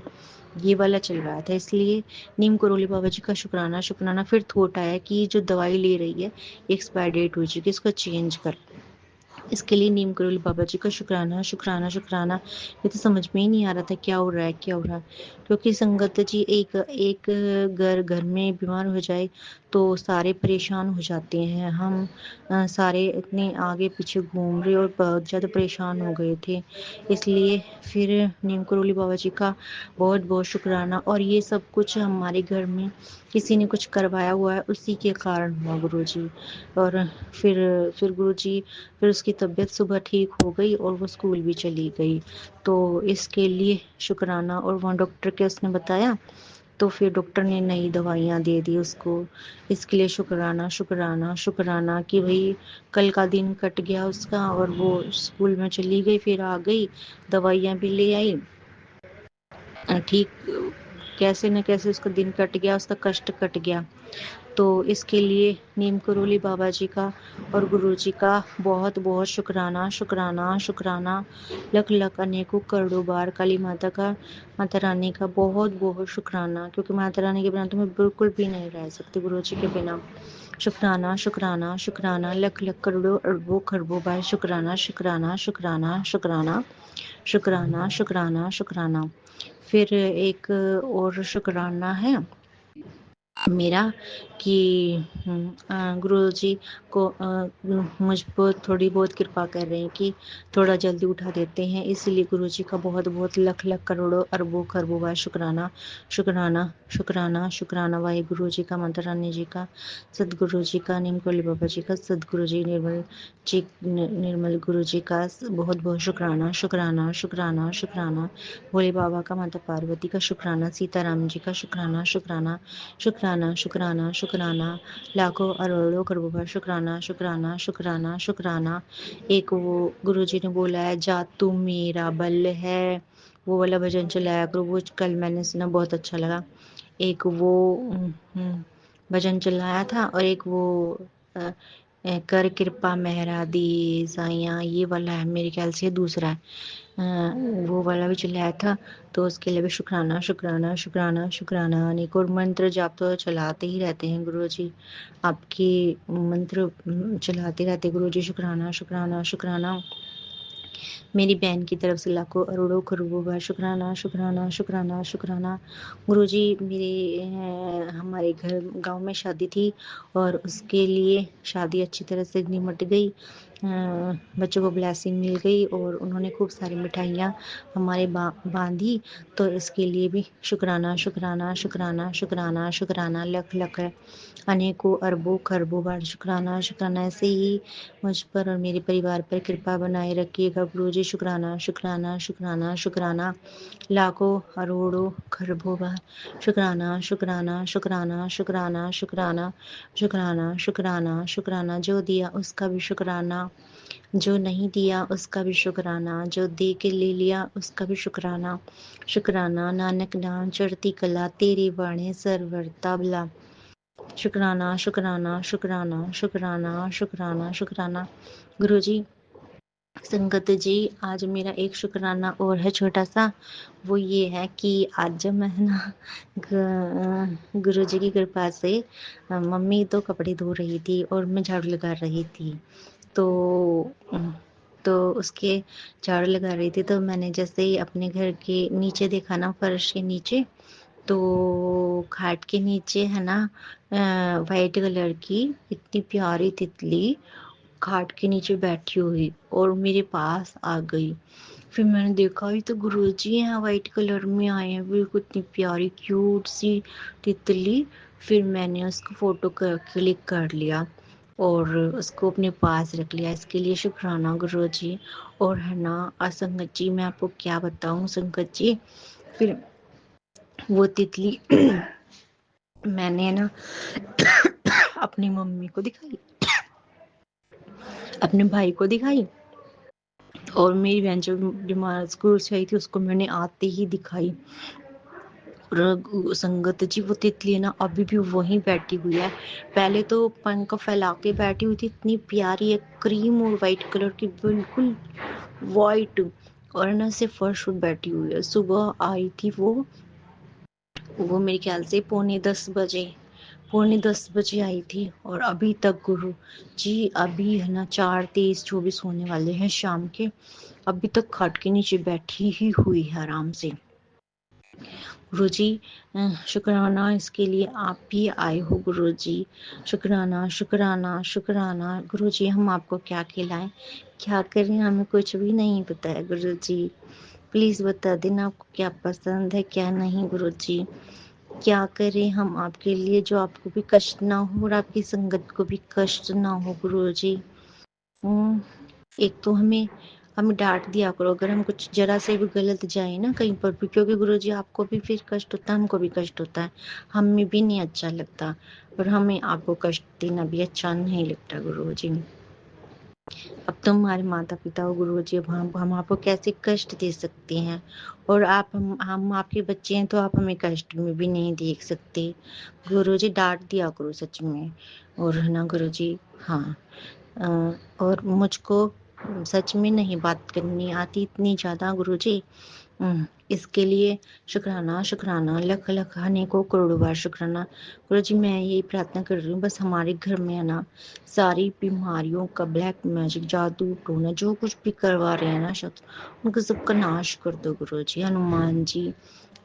ये वाला चल रहा था। इसलिए नीम करोली बाबा जी का शुक्राना शुक्राना। फिर थॉट आया कि जो दवाई ले रही है एक्सपायर डेट हो चुकी है, इसको चेंज कर। इसके लिए नीम करोली बाबा जी का शुक्राना शुक्राना शुक्राना। ये तो समझ में ही नहीं आ रहा था क्या हो रहा है क्या हो रहा है, क्योंकि संगत जी एक एक घर में बीमार हो जाए तो सारे परेशान हो जाते हैं। हम सारे इतने आगे पीछे घूम रहे और बहुत ज़्यादा परेशान हो गए थे। इसलिए फिर नीम करोली बाबा जी का बहुत बहुत शुक्राना। और ये सब कुछ हमारे घर में किसी ने कुछ करवाया हुआ है, उसी के कारण हुआ गुरुजी। और फिर गुरुजी, फिर उसकी तबीयत सुबह ठीक हो गई और वो स्कूल भी चली गई। तो इसके लिए शुक्राना। और वहाँ डॉक्टर के उसने बताया, तो फिर डॉक्टर ने नई दवाइयाँ दे दी उसको। इसके लिए शुक्राना शुक्राना शुक्राना कि भाई कल का दिन कट गया उसका, और वो स्कूल में चली गई, फिर आ गई, दवाइयाँ भी ले आई, ठीक कैसे न कैसे उसका दिन कट गया, उसका कष्ट कट गया। तो इसके लिए नीम करोली बाबा जी का और गुरु जी का बहुत बहुत शुक्राना शुक्राना शुक्राना। लख लख अनेकों करोड़ों बार काली माता का, माता रानी का बहुत बहुत शुक्राना, क्योंकि माता रानी के बिना तो मैं बिल्कुल भी नहीं रह सकती, गुरु जी के बिना। शुक्राना शुक्राना शुक्राना, लख लख करोड़ों अरबों खरबों बार शुक्राना शुक्राना शुक्राना शुक्राना शुक्राना शुक्राना शुक्राना। फिर एक और शुक्राना है मेरा कि गुरु जी को मुझ पर थोड़ी बहुत कृपा कर रहे हैं कि थोड़ा जल्दी उठा देते हैं। इसलिए गुरु जी का बहुत बहुत लख लख करोड़ों अरबों खरबों बार शुक्राना शुक्राना शुक्राना शुक्राना। वाहे गुरु जी का, माता रानी जी का, सदगुरु जी का, नीम करोली बाबा जी का, सदगुरु जी निर्मल गुरु जी का बहुत बहुत शुक्राना शुक्राना शुक्राना शुक्राना। भोले बाबा का, माता पार्वती का शुक्राना, सीताराम जी का शुक्राना शुक्राना शुक्राना शुक्राना शुक्राना। लाखों अरबों करोड़ों बार शुक्राना शुक्राना शुक्राना शुक्राना। एक वो गुरुजी ने बोला है, जा तू मेरा बल है, वो वाला भजन चलाया करो, वो कल मैंने सुना, बहुत अच्छा लगा। एक वो भजन चलाया था, और एक वो अ, कर कृपा मेहरा दी साइया, ये वाला है मेरे ख्याल से, दूसरा है वो वाला भी चलाया था। तो उसके लिए भी शुक्राना शुक्राना शुक्राना शुक्राना। अनेक और मंत्र जाप तो चलाते ही रहते हैं गुरु जी, आपकी मंत्र चलाते रहते गुरु जी। शुक्राना शुक्राना शुक्राना। मेरी बहन की तरफ से लाखों अरोड़ों करोड़ों बार शुक्राना शुक्राना शुक्राना शुक्राना। गुरुजी हमारे घर गांव में शादी थी और उसके लिए शादी अच्छी तरह से निमट गई। बच्चों को ब्लेसिंग मिल गई और उन्होंने खूब सारी मिठाइयाँ हमारे बांधी। तो इसके लिए भी शुक्राना शुक्राना शुक्राना शुक्राना शुक्राना लख लख अनेकों अरबों खरबों बार शुक्राना शुक्राना। ऐसे ही मुझ पर और मेरे परिवार पर कृपा बनाए रखिएगा गुरुजी। शुक्राना शुक्राना शुक्राना शुक्राना लाखों अरोड़ों खरबों बार शुक्राना शुक्राना शुक्राना शुक्राना शुक्राना शुक्राना शुक्राना शुक्राना। जो दिया उसका भी शुक्राना, जो नहीं दिया उसका भी शुक्राना, जो दे के ले लिया उसका भी शुक्राना। शुक्राना नानक नाम चढ़ती कला तेरी बाणे सरवरता भला। शुक्राना शुक्राना शुक्राना शुक्राना शुक्राना शुक्राना। गुरुजी संगत जी, आज मेरा एक शुक्राना और है छोटा सा। वो ये है कि आज जब मैं ना गुरु जी की कृपा से मम्मी तो कपड़े धो रही थी और मैं झाड़ू लगा रही थी। तो उसके झाड़ू लगा रही थी तो मैंने जैसे ही अपने घर के नीचे देखा ना, फर्श के नीचे, तो खाट के नीचे है ना वाइट कलर की इतनी प्यारी तितली खाट के नीचे बैठी हुई और मेरे पास आ गई। फिर मैंने देखा ये तो गुरुजी हैं, वाइट कलर में आए हैं, वो कितनी प्यारी क्यूट सी तितली। फिर मैंने उसको फोटो क्लिक कर लिया और उसको अपने पास रख लिया। इसके लिए शुक्राना गुरुजी। और है ना संगत जी, मैं आपको क्या बताऊं संगत जी, फिर वो तितली मैंने ना अपनी मम्मी को दिखाई, अपने भाई को दिखाई और मेरी बहन जो बीमार स्कूल से आई थी उसको मैंने आते ही दिखाई। संगत जी वो तितली है ना अभी भी वहीं बैठी हुई है। पहले तो पंख फैला के बैठी हुई थी, इतनी प्यारी है, क्रीम और वाइट कलर की, बिल्कुल वाइट, और ना से फर्श पर बैठी हुई है। सुबह आई थी वो मेरे ख्याल से पौने 10 बजे आई थी और अभी तक गुरु जी, अभी है ना 4:23-24 होने वाले हैं शाम के, अभी तक खाट के नीचे बैठी ही हुई है आराम से। गुरुजी शुक्राना, इसके लिए आप भी आए हो गुरुजी। शुक्राना शुक्राना शुक्राना। गुरुजी हम आपको क्या खिलाएं, क्या करें, हमें कुछ भी नहीं पता है गुरुजी। प्लीज बता देना आपको क्या पसंद है क्या नहीं गुरुजी। क्या करें हम आपके लिए जो आपको भी कष्ट ना हो और आपकी संगत को भी कष्ट ना हो गुरुजी। एक तो हमें डांट दिया करो अगर हम कुछ जरा से भी गलत जाए ना कहीं पर भी, क्योंकि गुरुजी आपको भी फिर कष्ट होता है, हमको भी कष्ट होता है, हमें भी नहीं अच्छा लगता, और हमें आपको कष्ट देना भी अच्छा नहीं लगता गुरुजी। अब तुम हमारे माता पिता हो गुरुजी, अब हम आपको कैसे कष्ट दे सकते हैं, और आप हम आपके बच्चे हैं तो आप हमें कष्ट में भी नहीं देख सकते गुरुजी। डांट दिया करो सच में, और है ना गुरुजी। हाँ और मुझको सच में नहीं बात करनी आती इतनी ज्यादा गुरुजी। इसके लिए शुक्राना शुक्राना लख लख अनेकों करोड़ों बार शुक्राना गुरुजी। मैं यही प्रार्थना कर रही हूँ बस हमारे घर में है ना सारी बीमारियों का, ब्लैक मैजिक, जादू टोना, जो कुछ भी करवा रहे हैं ना शत्रु, उनको सबका नाश कर दो गुरुजी। हनुमान जी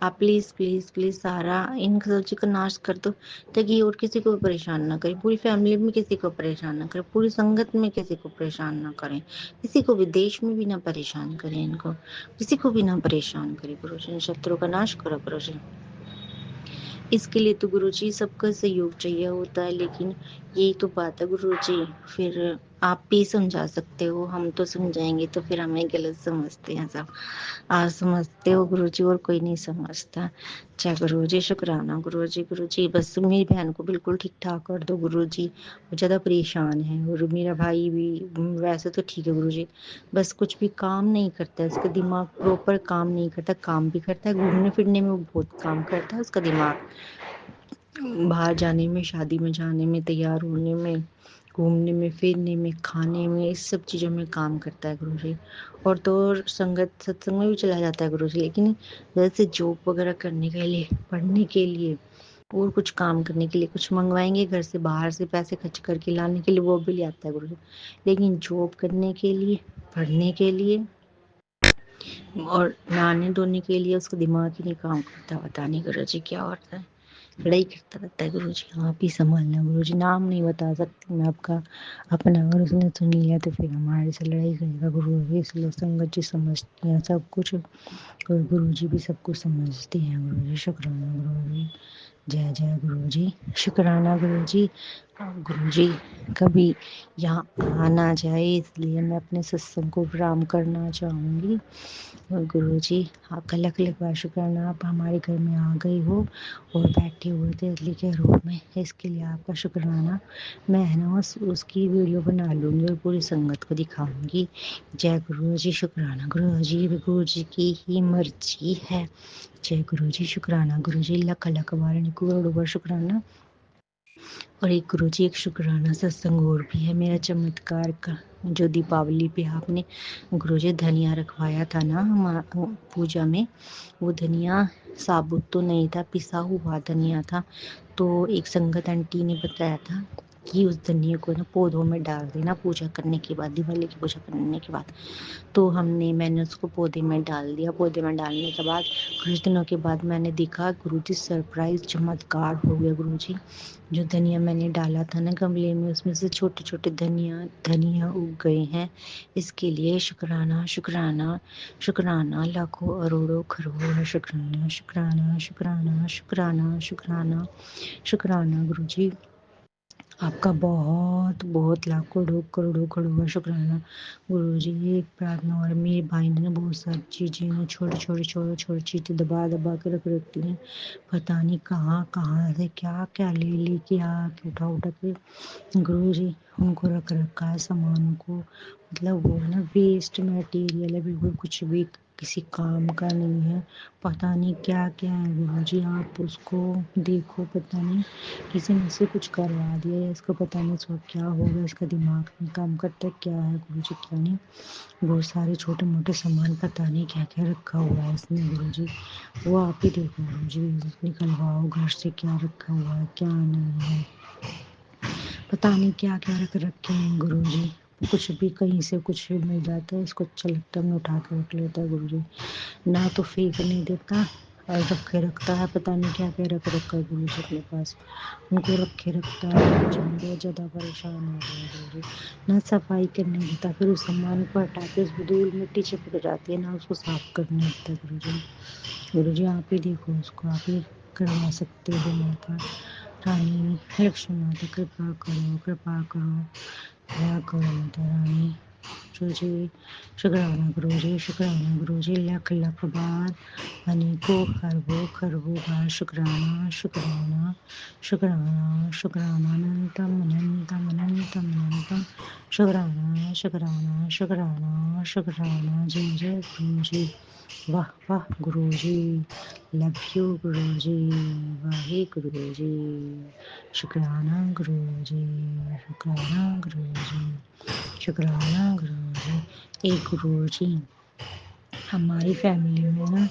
आप प्लीज प्लीज प्लीज सारा इन खजूची का नाश कर दो, ताकि और किसी को परेशान ना करें, पूरी फैमिली में किसी को परेशान ना करें, पूरी संगत में किसी को परेशान ना करें, किसी को भी देश में भी ना परेशान करें, इनको किसी को भी ना परेशान करें गुरुजी। शत्रु का नाश करो गुरुजी। इसके लिए तो गुरुजी सबका सहयोग चाहिए होता है, लेकिन यही तो बात है गुरुजी, फिर आप भी समझा सकते हो, हम तो समझाएंगे तो फिर हमें गलत समझते हैं सब। आप समझते हो गुरुजी और कोई नहीं समझता। जय गुरुजी। शुक्राना गुरुजी। गुरुजी बस मेरी बहन को बिल्कुल ठीक ठाक कर दो गुरुजी, वो ज्यादा परेशान है, और मेरा भाई भी वैसे तो ठीक है गुरुजी, बस कुछ भी काम नहीं करता है, उसका दिमाग प्रॉपर काम नहीं करता, काम भी करता है, घूमने फिरने में वो बहुत काम करता है उसका दिमाग, बाहर जाने में, शादी में जाने में, तैयार होने में, घूमने में, फिरने में, खाने में, इस सब चीज़ों में काम करता है गुरुजी। और तो और संगत सत्संग में भी चला जाता है गुरुजी, लेकिन जैसे जॉब वगैरह करने के लिए, पढ़ने के लिए और कुछ काम करने के लिए, कुछ मंगवाएंगे घर से, बाहर से पैसे खर्च करके लाने के लिए, वो भी ले आता है गुरुजी, लेकिन जॉब करने के लिए, पढ़ने के लिए और नहाने धोने के लिए उसका दिमाग ही नहीं काम करता, पता नहीं गुरु जी क्या होता है, लड़ाई करता रहता है। गुरु जी आप ही संभालना, गुरु जी नाम नहीं बता सकती मैं आपका अपना, अगर उसने सुन लिया तो फिर हमारे से लड़ाई करेगा गुरु जी, इसलिए संगत जी समझती हैं सब कुछ और गुरु जी भी सब कुछ समझते हैं। गुरु जी शुक्राना गुरु जी, जय जय गुरु जी, शुक्राना गुरु जी। गुरु जी कभी यहाँ आ ना जाए इसलिए मैं अपने सत्संग को विराम करना चाहूँगी। और गुरु जी आपका लख लख बार शुक्राना, आप हमारे घर में आ गए हो और बैठे हुए थे इडली के रूप में, इसके लिए आपका शुक्राना। मैं है ना उसकी वीडियो बना लूँगी और पूरी संगत को दिखाऊंगी। जय गुरु जी, शुक्राना गुरु जी की ही मर्जी है। जय गुरु जी, शुक्राना गुरु जी, लख लख बार करोड़ों बार शुक्राना। और एक गुरु जी एक शुक्राना सत्संग और भी है मेरा चमत्कार का, जो दीपावली पे आपने गुरु जी धनिया रखवाया था ना हम पूजा में, वो धनिया साबुत तो नहीं था, पिसा हुआ धनिया था। तो एक संगत आंटी ने बताया था कि उस धनिया को ना पौधों में डाल देना पूजा करने के बाद, दिवाली की पूजा करने के बाद। तो मैंने उसको पौधे में डाल दिया। पौधे में डालने के बाद कुछ दिनों के बाद मैंने देखा गुरुजी सरप्राइज चमत्कार हो गया। गुरुजी जो धनिया मैंने डाला था ना गमले में, उसमें से छोटे छोटे धनिया उग गए हैं। इसके लिए शुक्राना शुक्राना शुक्राना, लाखों अरोड़ों करोड़ों शुक्राना शुक्राना शुक्राना शुक्राना शुक्राना शुक्राना गुरुजी, आपका बहुत बहुत लाखों करोड़ों करोड़ों शुक्राना। गुरु जी एक प्रार्थना और मेरे भाई ने बहुत सारी चीज़ें छोटी चीज़ें दबा दबा के रख रखती हैं, पता नहीं कहाँ कहाँ से क्या क्या ले लेके उठा उठा के गुरु जी उनको रख रखा है सामान को। मतलब वो ना वेस्ट मटेरियल है, बिल्कुल कुछ भी किसी काम का नहीं है, पता नहीं क्या क्या है। गुरु जी आप उसको देखो, पता नहीं किसी ने से कुछ करवा दिया है, इसको पता नहीं इसको क्या होगा, इसका दिमाग नहीं काम करता क्या है गुरु जी क्या नहीं। बहुत सारे छोटे मोटे सामान पता नहीं क्या क्या रखा हुआ है इसने गुरु जी, वो आप ही देखो गुरु जी, निकलवाओ घर से क्या रखा हुआ है क्या नहीं है, पता नहीं क्या क्या रख रखे हैं गुरु जी। कुछ भी कहीं से कुछ भी मिल जाता है, इसको अच्छा लगता है मैं उठा के रख लेता है गुरु जी, ना तो फेंक नहीं देता और रखे रखता है, पता नहीं क्या क्या रख रखा है गुरु जी अपने पास, उनको रखे रखता है। गुरु जी मैं बहुत ज़्यादा परेशान हो गई गुरु जी, ना सफाई करने देता, फिर उस सामान को हटा के उसमें धूल मिट्टी चिपक जाती है, ना उसको साफ करने देता गुरु जी। गुरु जी आप ही देखो उसको, आप ही करवा सकते हो माता रानी लक्ष्मी माता, कृपा करो कृपा करो दया करो माता रानी। गुरु जी शुक्राना गुरु जी, शुक्राना गुरु जी, लख लख बार अनेकों खरबों बार शुक्राना शुक्राना शुक्राना शुक्राना, अनंतम अनंतम अनंतम अनंतम शुक्राना शुक्राना शुक्राना शुक्राना। जय जय गुरु जी, वाह वाह गुरु जी, लव यू गुरु जी, वाहे गुरु जी, शुक्राना गुरु जी, शुक्राना गुरु जी, शुक्राना गुरु जी। एक गुरु जी हमारी फैमिली में ना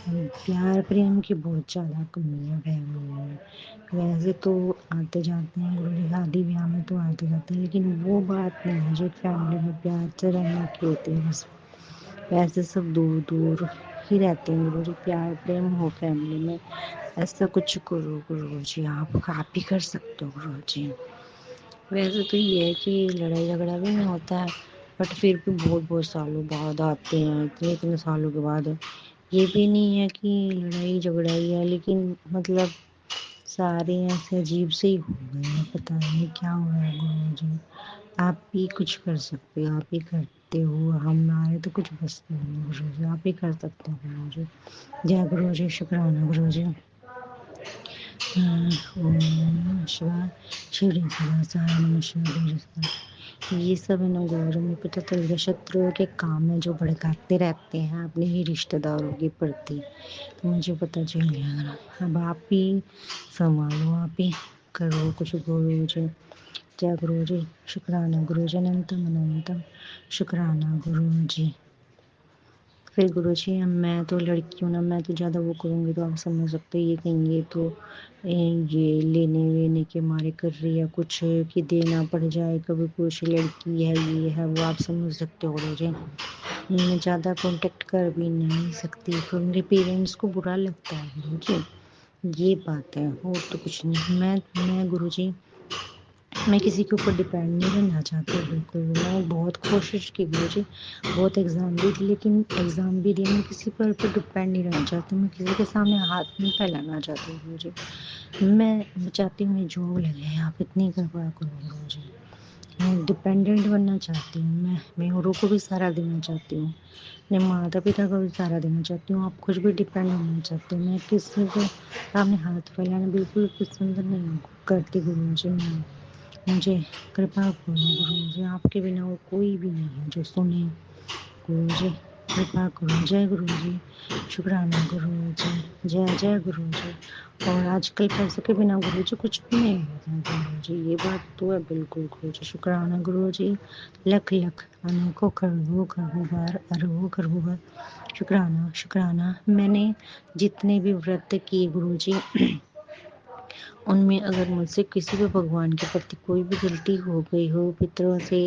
प्यार प्रेम की बहुत ज़्यादा कमी है फैमिली में। वैसे तो आते जाते हैं गुरु जी, शादी ब्याह में तो आते जाते हैं, लेकिन वो बात नहीं है जो फैमिली में प्यार से रहने की होती है बस। वैसे सब दूर दूर ही रहते हैं गुरु जी, प्यार प्रेम हो फैमिली में, ऐसा कुछ करो गुरु जी, आप ही कर सकते हो गुरु जी। वैसे तो ये है कि लड़ाई झगड़ा भी नहीं होता है, बट फिर भी बहुत बहुत सालों बाद आते हैं, इतने इतने सालों के बाद। ये भी नहीं है कि लड़ाई झगड़ा ही है, लेकिन मतलब सारे ऐसे अजीब से ही हो गए हैं, पता नहीं क्या हो रहा है गुरु जी। आप ही कुछ कर सकते हो, आप ही करते हो, हमारे तो कुछ बस नहीं गुरु जी, आप ही कर सकते हो गुरु जी। जय गुरु जी, शुक्राना गुरु जी। ओम नमः शिवाय, शिवजी सदासाय नमः शिवाय गुरु जी। ये सब है ना गुरु जी, मुझे पता चल गया शत्रुओं के काम है जो भड़काते रहते हैं अपने ही रिश्तेदारों के प्रति, तो मुझे पता चल गया। अब आप ही संभालो, आप ही करो कुछ गुरु जी। जय गुरु जी, शुक्राना गुरु जी, अनंतम अनंतम शुक्राना गुरु जी। फिर गुरु जी मैं तो लड़की हूँ ना, मैं तो ज़्यादा वो करूँगी तो आप समझ सकते ये कहेंगे तो ये लेने वेने के मारे कर रही है कुछ, कि देना पड़ जाए, कभी कुछ लड़की है ये है वो, आप समझ सकते हो गुरु जी। मैं ज़्यादा कांटेक्ट कर भी नहीं सकती, पर मेरे पेरेंट्स को बुरा लगता है गुरुजी, ये बात है, और तो कुछ नहीं। मैं गुरुजी, मैं किसी के ऊपर डिपेंड नहीं रहना चाहती बिल्कुल। मैं बहुत कोशिश की गुरुजी, बहुत एग्ज़ाम भी दी, लेकिन एग्ज़ाम भी दिए, मैं किसी पर डिपेंड नहीं रहना चाहती, मैं किसी के सामने हाथ नहीं फैलाना चाहती गुरुजी। मैं चाहती हूँ मेरी जॉब लगे, आप इतनी कृपा करो गुरुजी। मैं डिपेंडेंट बनना चाहती हूँ, मैं औरों को भी सहारा देना चाहती हूँ, अपने माता पिता को भी सहारा देना चाहती हूँ, आप कुछ भी डिपेंड होना चाहती हूँ। मैं किसी के सामने हाथ फैलाना बिल्कुल पसंद नहीं करती गुरुजी। मैं मुझे कृपा करो गुरुजी, आपके बिना और कोई भी नहीं है जो सुने गुरुजी, कृपा करो। जय गुरुजी, शुक्राना गुरुजी, जय जय गुरुजी। और आजकल पैसे के बिना गुरुजी कुछ भी नहीं होता गुरुजी, ये बात तो है बिल्कुल गुरुजी। शुक्राना गुरुजी, लख लख अनेकों करोड़ों बार अरबों करोड़ों बार शुक्राना शुक्राना। मैंने जितने भी व्रत किए गुरुजी, उनमें अगर मुझसे किसी भी भगवान के प्रति कोई भी गलती हो गई हो, पितरों से,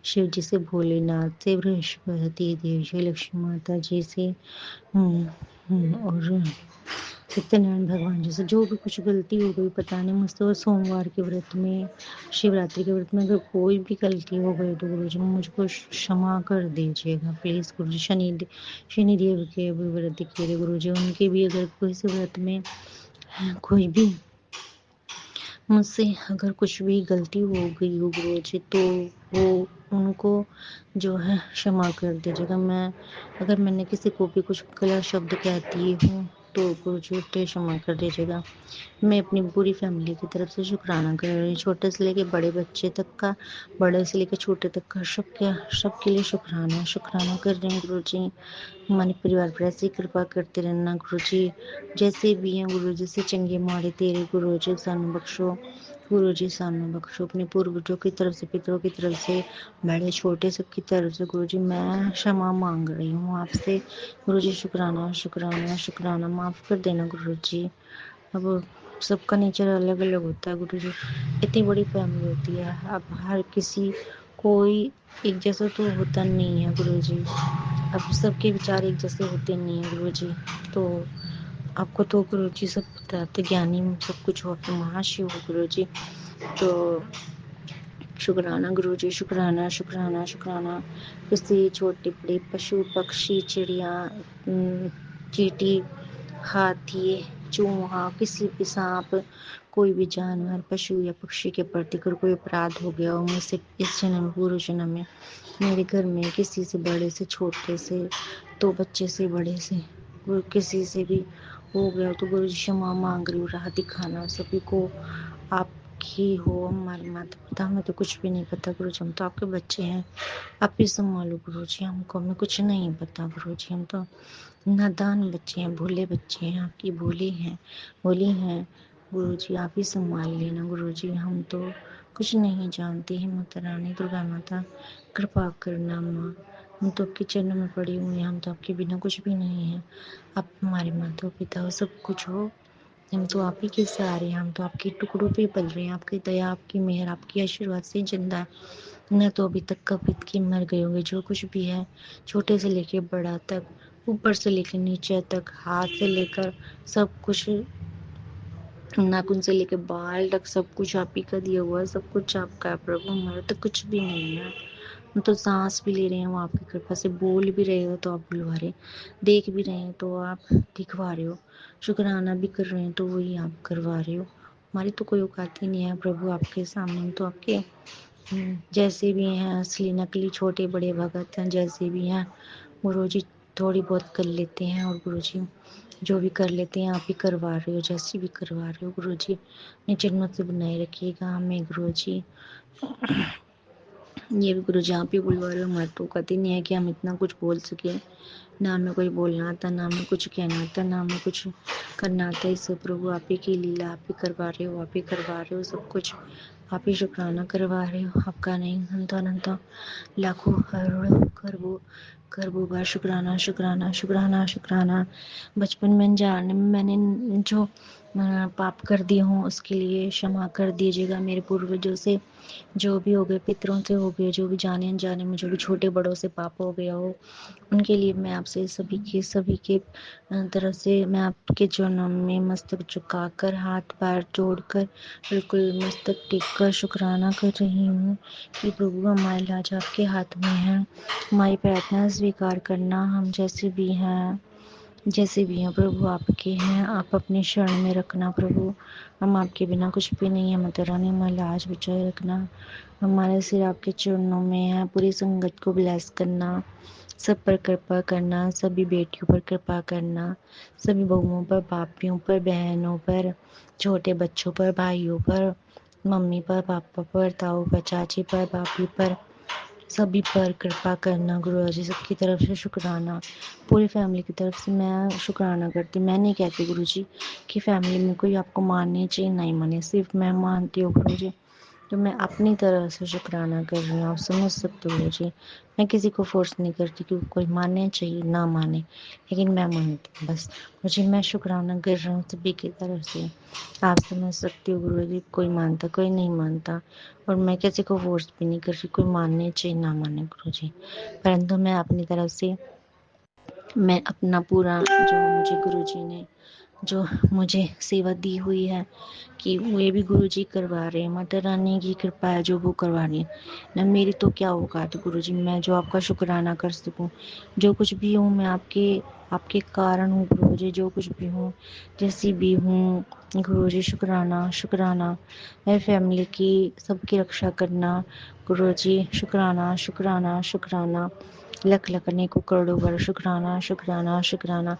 शिव जी से, भोलेनाथ से, बृहस्पति देव जी, लक्ष्मी माता जी से, और सत्यनारायण भगवान जी से जो भी कुछ गलती हो गई पता नहीं मुझसे, और सोमवार के व्रत में, शिवरात्रि के व्रत में अगर कोई भी गलती हो गई तो गुरु जी मुझको क्षमा कर दीजिएगा प्लीज़ गुरु जी। शनिदेव के भी व्रत किए गुरु जी, उनके भी अगर कोई से व्रत में कोई भी मुझसे अगर कुछ भी गलती हो गई हो गुरुजी, तो वो उनको जो है क्षमा कर दीजिएगा। अगर मैंने किसी को भी कुछ गलत शब्द कह दिए हूँ तो गुरुजी प्लीज क्षमा कर दीजिएगा। मैं अपनी पूरी फैमिली की तरफ से शुक्राना कर रही हूँ, छोटे से लेके बड़े बच्चे तक का, बड़े से लेके छोटे तक का, सबके लिए शुक्राना कर रही हूँ गुरुजी। हमारे परिवार पर ऐसी कृपा करते रहना गुरुजी, जैसे भी हैं गुरुजी से चंगे माड़े तेरे गुरुजी सानू बख्शो गुरुजी, सानू बख्शो। अपने पूर्वजों की तरफ से, पितरों की तरफ से, बड़े छोटे सबकी तरफ से गुरुजी मैं क्षमा मांग रही हूँ आपसे गुरुजी। शुक्राना शुक्राना शुक्राना, माफ कर देना गुरुजी। अब सबका नेचर अलग अलग होता है गुरुजी, इतनी बड़ी फैमिली होती है, अब हर किसी कोई एक जैसा तो होता नहीं है गुरुजी, अब सबके विचार एक जैसे होते नहीं है गुरुजी। तो आपको तो गुरुजी सब पता है, तो ज्ञानी सब कुछ हो, तो महाशिव हो गुरुजी। तो शुक्राना गुरुजी, शुक्राना शुक्राना शुक्राना। किसी छोटे बड़े पशु पक्षी चिड़िया चींटी हाथी चूहा किसी भी सांप कोई भी जानवर पशु या पक्षी के प्रति अगर कोई अपराध हो गया हो मुझसे इस जन्म पूर्व जन्म में, मेरे घर में किसी से बड़े से छोटे से, तो बच्चे से बड़े से किसी से भी हो गया तो गुरु जी क्षमा मांग रही हूँ। राह दिखाना सभी को आपकी हो, हमारे माता पिता हमें तो कुछ भी नहीं पता गुरु जी, हम तो आपके बच्चे हैं, आप ही संभालो गुरु जी हमको, हमें कुछ नहीं पता गुरु जी, हम तो नादान बच्चे हैं, भोले बच्चे हैं, आपकी भोली हैं गुरु जी, आप ही संभाल लेना गुरु जी, हम तो कुछ नहीं जानते हैं। माता रानी दुर्गा माता कृपा करना माँ, हम तो आपके चरणों में पड़ी हुई हैं, हम तो आपके बिना कुछ भी नहीं है, आप हमारे माता पिता हो, सब कुछ हो, हम तो आप ही के सहारे हैं, हम तो आपके टुकड़ों पे पल रहे हैं, आपकी दया आपकी मेहर आपकी आशीर्वाद से जिंदा है, न तो अभी तक कब के मर गए होंगे। जो कुछ भी है छोटे से लेके बड़ा तक, ऊपर से लेकर नीचे तक, हाथ से लेकर सब कुछ, नाखून से लेकर बाल तक सब कुछ आप ही का दिया हुआ है, सब कुछ आपका है प्रभु, हमारा तो कुछ भी नहीं है। हम तो सांस भी ले रहे हैं वो आपकी कृपा से, बोल भी रहे हो तो आप बुलवा रहे, देख भी रहे हैं तो आप दिखवा रहे हो, शुक्राना भी कर रहे हैं तो वही आप करवा रहे हो। हमारी तो कोई औकात ही नहीं है प्रभु आपके सामने, हम तो आपके जैसे भी हैं, असली नकली छोटे बड़े भगत हैं, जैसे भी हैं गुरु जी थोड़ी बहुत कर लेते हैं, और गुरु जी जो भी कर लेते हैं आप ही करवा रहे हो, जैसे भी करवा रहे हो गुरु जी, अपने जन्मों से बनाए रखिएगा हमें गुरु जी। ये भी गुरु जी आप ही बुलवा रहे हो, हमारे तो कति नहीं है कि हम इतना कुछ बोल सके, ना हमें कोई बोलना आता, ना हमें कुछ कहना आता, ना हमें कुछ करना आता। इससे प्रभु आप ही की लीला आप ही करवा रहे हो, आप ही करवा रहे हो सब कुछ, आप ही शुक्राना करवा रहे हो, आपका नहीं अनंत अनंत लाखों करोड़ों खरबों बार शुक्राना शुक्राना शुक्राना शुक्राना। बचपन में जाने में मैंने जो पाप कर दिए हों उसके लिए क्षमा कर दीजिएगा मेरे पूर्वजों से, जो भी हो गए, पितरों से हो गए, जो भी जाने अनजाने में जो भी छोटे बड़ों से पाप हो गया हो, उनके लिए मैं आपसे सभी के तरफ से मैं आपके चरणों में मस्तक झुकाकर हाथ पैर जोड़कर बिल्कुल मस्तक टेक कर शुक्राना कर रही हूँ कि प्रभु हमारे लाज आपके हाथ में है। हमारी प्रार्थना स्वीकार करना, हम जैसे भी हैं प्रभु आपके हैं, आप अपनी शरण में रखना प्रभु। हम आपके बिना कुछ भी नहीं है माता रानी, हमारी लाज बचाए रखना। हमारे सिर आपके चरणों में है, पूरी संगत को ब्लेस करना, सब पर कृपा करना, सभी बेटियों पर कृपा करना, सभी बहुओं पर, पापियों पर, बहनों पर, छोटे बच्चों पर, भाइयों पर, मम्मी पर, पापा पर, ताऊ पर, चाची पर, भाभी पर, सभी पर कृपा करना गुरु जी। सबकी तरफ से शुक्राना, पूरी फैमिली की तरफ से मैं शुक्राना करती। मैं नहीं कहती गुरु जी कि फैमिली में कोई आपको माननी चाहिए नहीं माने, सिर्फ मैं मानती हूँ गुरु जी। तो मैं अपनी तरह से शुक्राना कर रही हूँ, आप समझ सकते हो गुरु जी। मैं किसी को फोर्स नहीं करती कि कोई मानने चाहिए ना माने, लेकिन मैं मानती हूँ बस। मुझे मैं शुक्राना कर रही हूँ सभी की तरफ से, आप समझ सकते हो गुरु जी। कोई मानता कोई नहीं मानता, और मैं किसी को फोर्स भी नहीं कर रही कोई मानने चाहिए ना माने गुरु जी, परंतु मैं अपनी तरफ से मैं अपना पूरा जो मुझे गुरु जी ने जो मुझे सेवा दी हुई है कि वे भी गुरु जी करवा रहे हैं, माता रानी की कृपा है जो वो करवा रही है ना। मेरी तो क्या औकात है गुरु जी, मैं जो आपका शुक्राना कर सकूं। जो कुछ भी हूँ मैं आपके कारण हूँ गुरु जी, जो कुछ भी हूँ जैसी भी हूँ गुरु जी। शुक्राना शुक्राना, मेरी फैमिली की सबकी रक्षा करना गुरु जी। शुक्राना शुक्राना शुक्राना, लख लख अनेकों करोड़ों बार शुक्राना शुक्राना शुक्राना।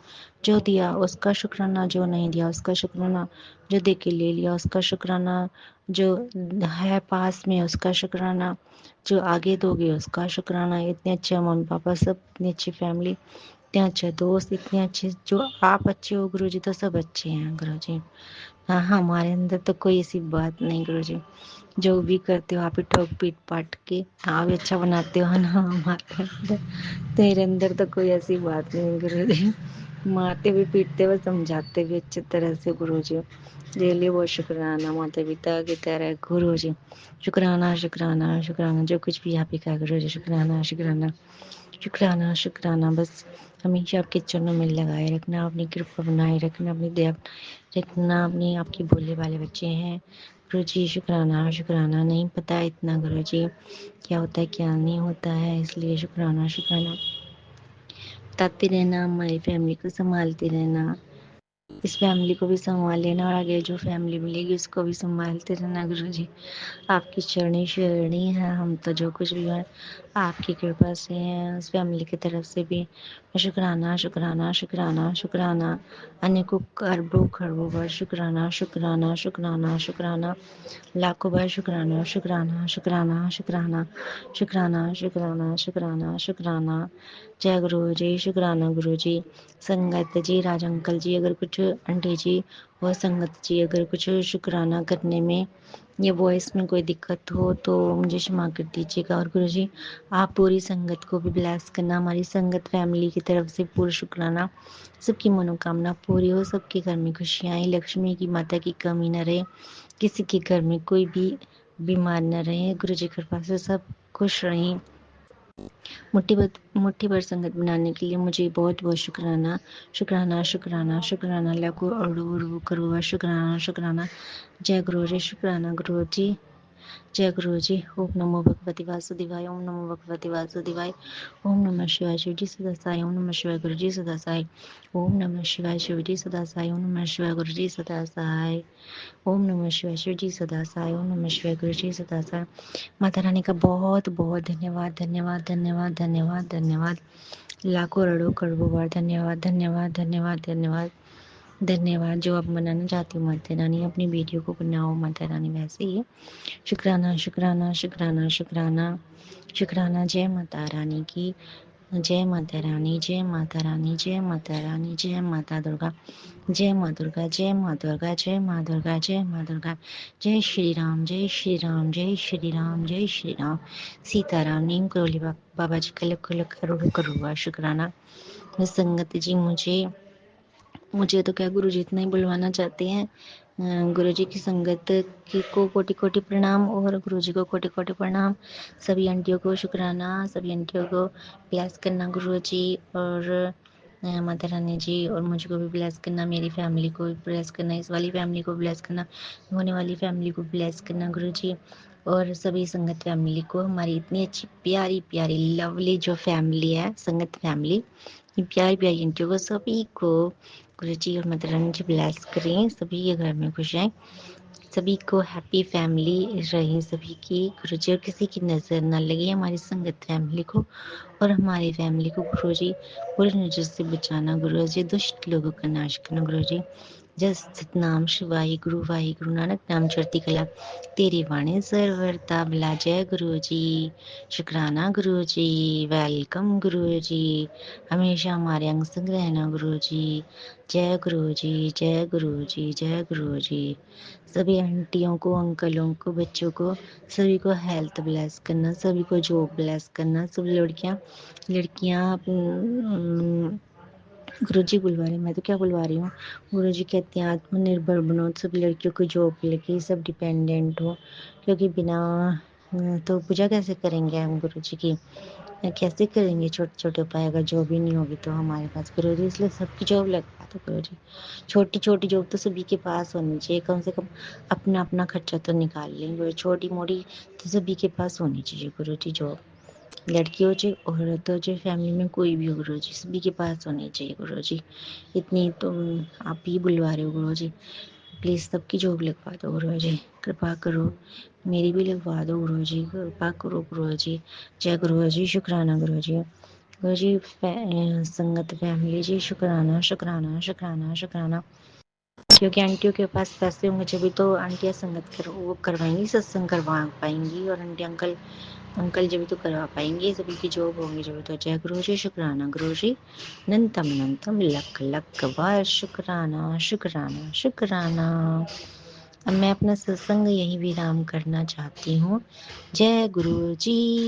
जो दिया उसका शुक्राना, जो नहीं दिया उसका शुक्राना, जो दे के ले लिया उसका शुक्राना, जो है पास में उसका शुक्राना, जो आगे दोगे उसका शुक्राना। इतने अच्छे मम्मी पापा, सब इतनी अच्छी फैमिली, इतने अच्छे दोस्त, इतने अच्छे, जो आप अच्छे हो गुरु जी तो सब अच्छे हैं गुरु जी। हाँ, हमारे अंदर तो कोई ऐसी बात नहीं गुरु जी। जो भी करते हो आप ही ठोक पीट पाट के आप भी अच्छा बनाते हो ना। हमारे अंदर, तेरे अंदर तो कोई ऐसी बात नहीं गुरु जी। मारते भी पीटते हुए समझाते भी अच्छी तरह से गुरु जी। ये लिए वो शुक्राना माता पिता की तरह गुरु जी। शुक्राना शुक्राना शुक्राना, जो कुछ भी आप ही का गुरु जी। शुक्राना शुक्राना शुक्राना शुक्राना, बस हमेशा आपके चरणों में लगाए रखना, अपनी कृपा बनाए रखना, अपनी दया रखना। अपनी आपकी बोले वाले बच्चे हैं गुरु जी। शुक्राना शुक्राना, नहीं पता इतना गुरु जी क्या होता है क्या नहीं होता है, इसलिए शुक्राना शुक्राना। बताते रहना, हमारी फैमिली को संभालते रहना, इस फैमिली को भी संभाल लेना, और आगे जो फैमिली मिलेगी उसको भी संभालते रहना गुरु जी। आपकी चरणी शरणी है हम तो, जो कुछ भी है आपकी कृपा से है। उस फैमिली की तरफ से भी शुक्राना शुक्राना शुक्राना शुक्राना, अनेकों अरबों खरबों बार शुक्राना शुक्राना शुक्राना शुक्राना, लाखों बार शुक्राना शुक्राना शुक्राना शुक्राना शुक्राना शुक्राना शुक्राना शुक्राना। जय गुरु जी। शुक्राना गुरु जी। संगत जी, राज अंकल जी, अगर कुछ आंटी जी और संगत जी अगर कुछ शुक्राना करने में या वॉइस में कोई दिक्कत हो तो मुझे क्षमा कर दीजिएगा। और गुरु जी आप पूरी संगत को भी ब्लेस करना, हमारी संगत फैमिली की तरफ से पूरा शुक्राना, सबकी मनोकामना पूरी हो, सबके घर में खुशियाँ आए, लक्ष्मी की माता की कमी न रहे, किसी के घर में कोई भी बीमार न रहे। गुरु जी कृपा से सब खुश रहें। मुट्ठी भर संगत बनाने के लिए मुझे बहुत बहुत शुक्राना शुक्राना शुक्राना शुक्राना, लाखों अरबों करोड़ों शुक्राना शुक्राना। जय गुरु जी। शुक्राना गुरु जी। जय गुरु जी। ओम नमो भगवती वासुदेवाय, ओम नमो भगवती वासुदेवाय, ओम नमः शिवाय। शिव जी सदा साई, ओम नमः शिवाय। गुरु जी सदा साई, ओम नमः शिवाय। शिव जी सदा साई, ओम नमः शिवाय। गुरु जी सदा साई, ओम नमः शिवाय। शिव जी सदा साई, ओम नमः शिवाय। गुरु जी सदा साई। माता रानी का बहुत बहुत धन्यवाद धन्यवाद धन्यवाद धन्यवाद धन्यवाद, लाखों अरबों करोड़ों बार धन्यवाद धन्यवाद धन्यवाद धन्यवाद धन्यवाद। जो आप बनाना चाहती हो माता रानी, अपनी बेटियों को बनाओ माता रानी वैसे ही। शुक्राना शुक्राना शुक्राना शुक्राना शुक्राना। जय माता रानी की। जय माता रानी, जय माता रानी, जय माता रानी, जय माता दुर्गा, जय माँ दुर्गा, जय माँ दुर्गा, जय माँ दुर्गा, जय माँ दुर्गा। जय श्री राम, जय श्री राम, जय श्री राम, जय श्री राम। सीताराम। नीम करोली बाबा जी का लख लख करोड़ों करोड़ शुक्राना। संगत जी, मुझे तो क्या गुरु जी इतना ही बुलवाना चाहते हैं। गुरु जी की संगत की को कोटि कोटि प्रणाम और गुरु जी को कोटि कोटि प्रणाम। सभी आंटियों को शुक्राना, सभी आंटियों को ब्लेस करना गुरु जी, और माता रानी जी, और मुझको भी ब्लेस करना, मेरी फैमिली को भी ब्लेस करना, इस वाली फैमिली को ब्लेस करना, होने वाली फैमिली को ब्लेस करना गुरु जी, और सभी संगत फैमिली को, हमारी इतनी अच्छी प्यारी प्यारी लवली जो फैमिली है संगत फैमिली, प्यारी प्यारी आंटियों को सभी को गुरु जी और माता रानी जी ब्लेस करें, सभी के घर में खुश हैं, सभी को हैप्पी फैमिली रहे सभी की गुरु जी, और किसी की नज़र ना लगे हमारी संगत फैमिली को और हमारी फैमिली को गुरु जी बुरी नजर से बचाना गुरु जी, दुष्ट लोगों का नाश करना गुरु जी। जय सतनाम शिवाय गुरु वाहे गुरु नानक नाम चढ़ती कला तेरी वाणी सरवरता भला। जय गुरु जी, शुक्राना गुरु जी, वेलकम गुरु जी, हमेशा हमारे अंग संग रहना गुरु जी। जय गुरु जी, जय गुरु जी, जय गुरु जी। सभी आंटियों को, अंकलों को, बच्चों को, सभी को हेल्थ ब्लेस करना, सभी को जॉब ब्लेस करना, सभी लड़कियां गुरु जी बुलवा रहे, मैं तो क्या बुलवा रही हूँ। गुरु जी कहते हैं आत्मनिर्भर बनो, सभी लड़कियों को जॉब लगे, सब डिपेंडेंट हो, क्योंकि बिना तो पूजा कैसे करेंगे हम गुरु जी की, कैसे करेंगे छोटे छोटे उपाय, अगर जॉब ही नहीं होगी तो हमारे पास गुरु जी, इसलिए सबकी जॉब लगवा दो गुरु जी। छोटी छोटी जॉब तो सभी के पास होनी चाहिए, कम से कम अपना अपना खर्चा तो निकाल लेंगे, छोटी मोटी तो सभी के पास होनी चाहिए गुरु जी जॉब, लड़की हो चाहे औरत हो चाहे फैमिली में कोई भी हो गुरु जी, सभी के पास होनी चाहिए गुरु जी। इतनी तुम आप ही बुलवा रहे हो गुरु जी, प्लीज़ सबकी जॉब लगवा दो गुरु जी, कृपा करो, मेरी भी लगवा दो गुरु जी, कृपा करो गुरु जी। जय गुरु जी, शुक्राना गुरु जी। गुरु जी संगत फैमिली जी, शुक्राना शुक्राना शुक्राना शुक्राना, क्योंकि आंटियों के पास पैसे होंगे जब तो आंटियाँ संगत कर वो करवाएंगी, सत्संग करवा पाएंगी, और आंटी अंकल जब तो करवा पाएंगे, सभी की जॉब होंगी जब तो। जय गुरु जी, शुक्राना गुरु जी, नंतम नंतम लख लख बार शुक्राना शुक्राना शुक्राना। अब मैं अपना सत्संग यही विराम करना चाहती हूँ। जय गुरु जी।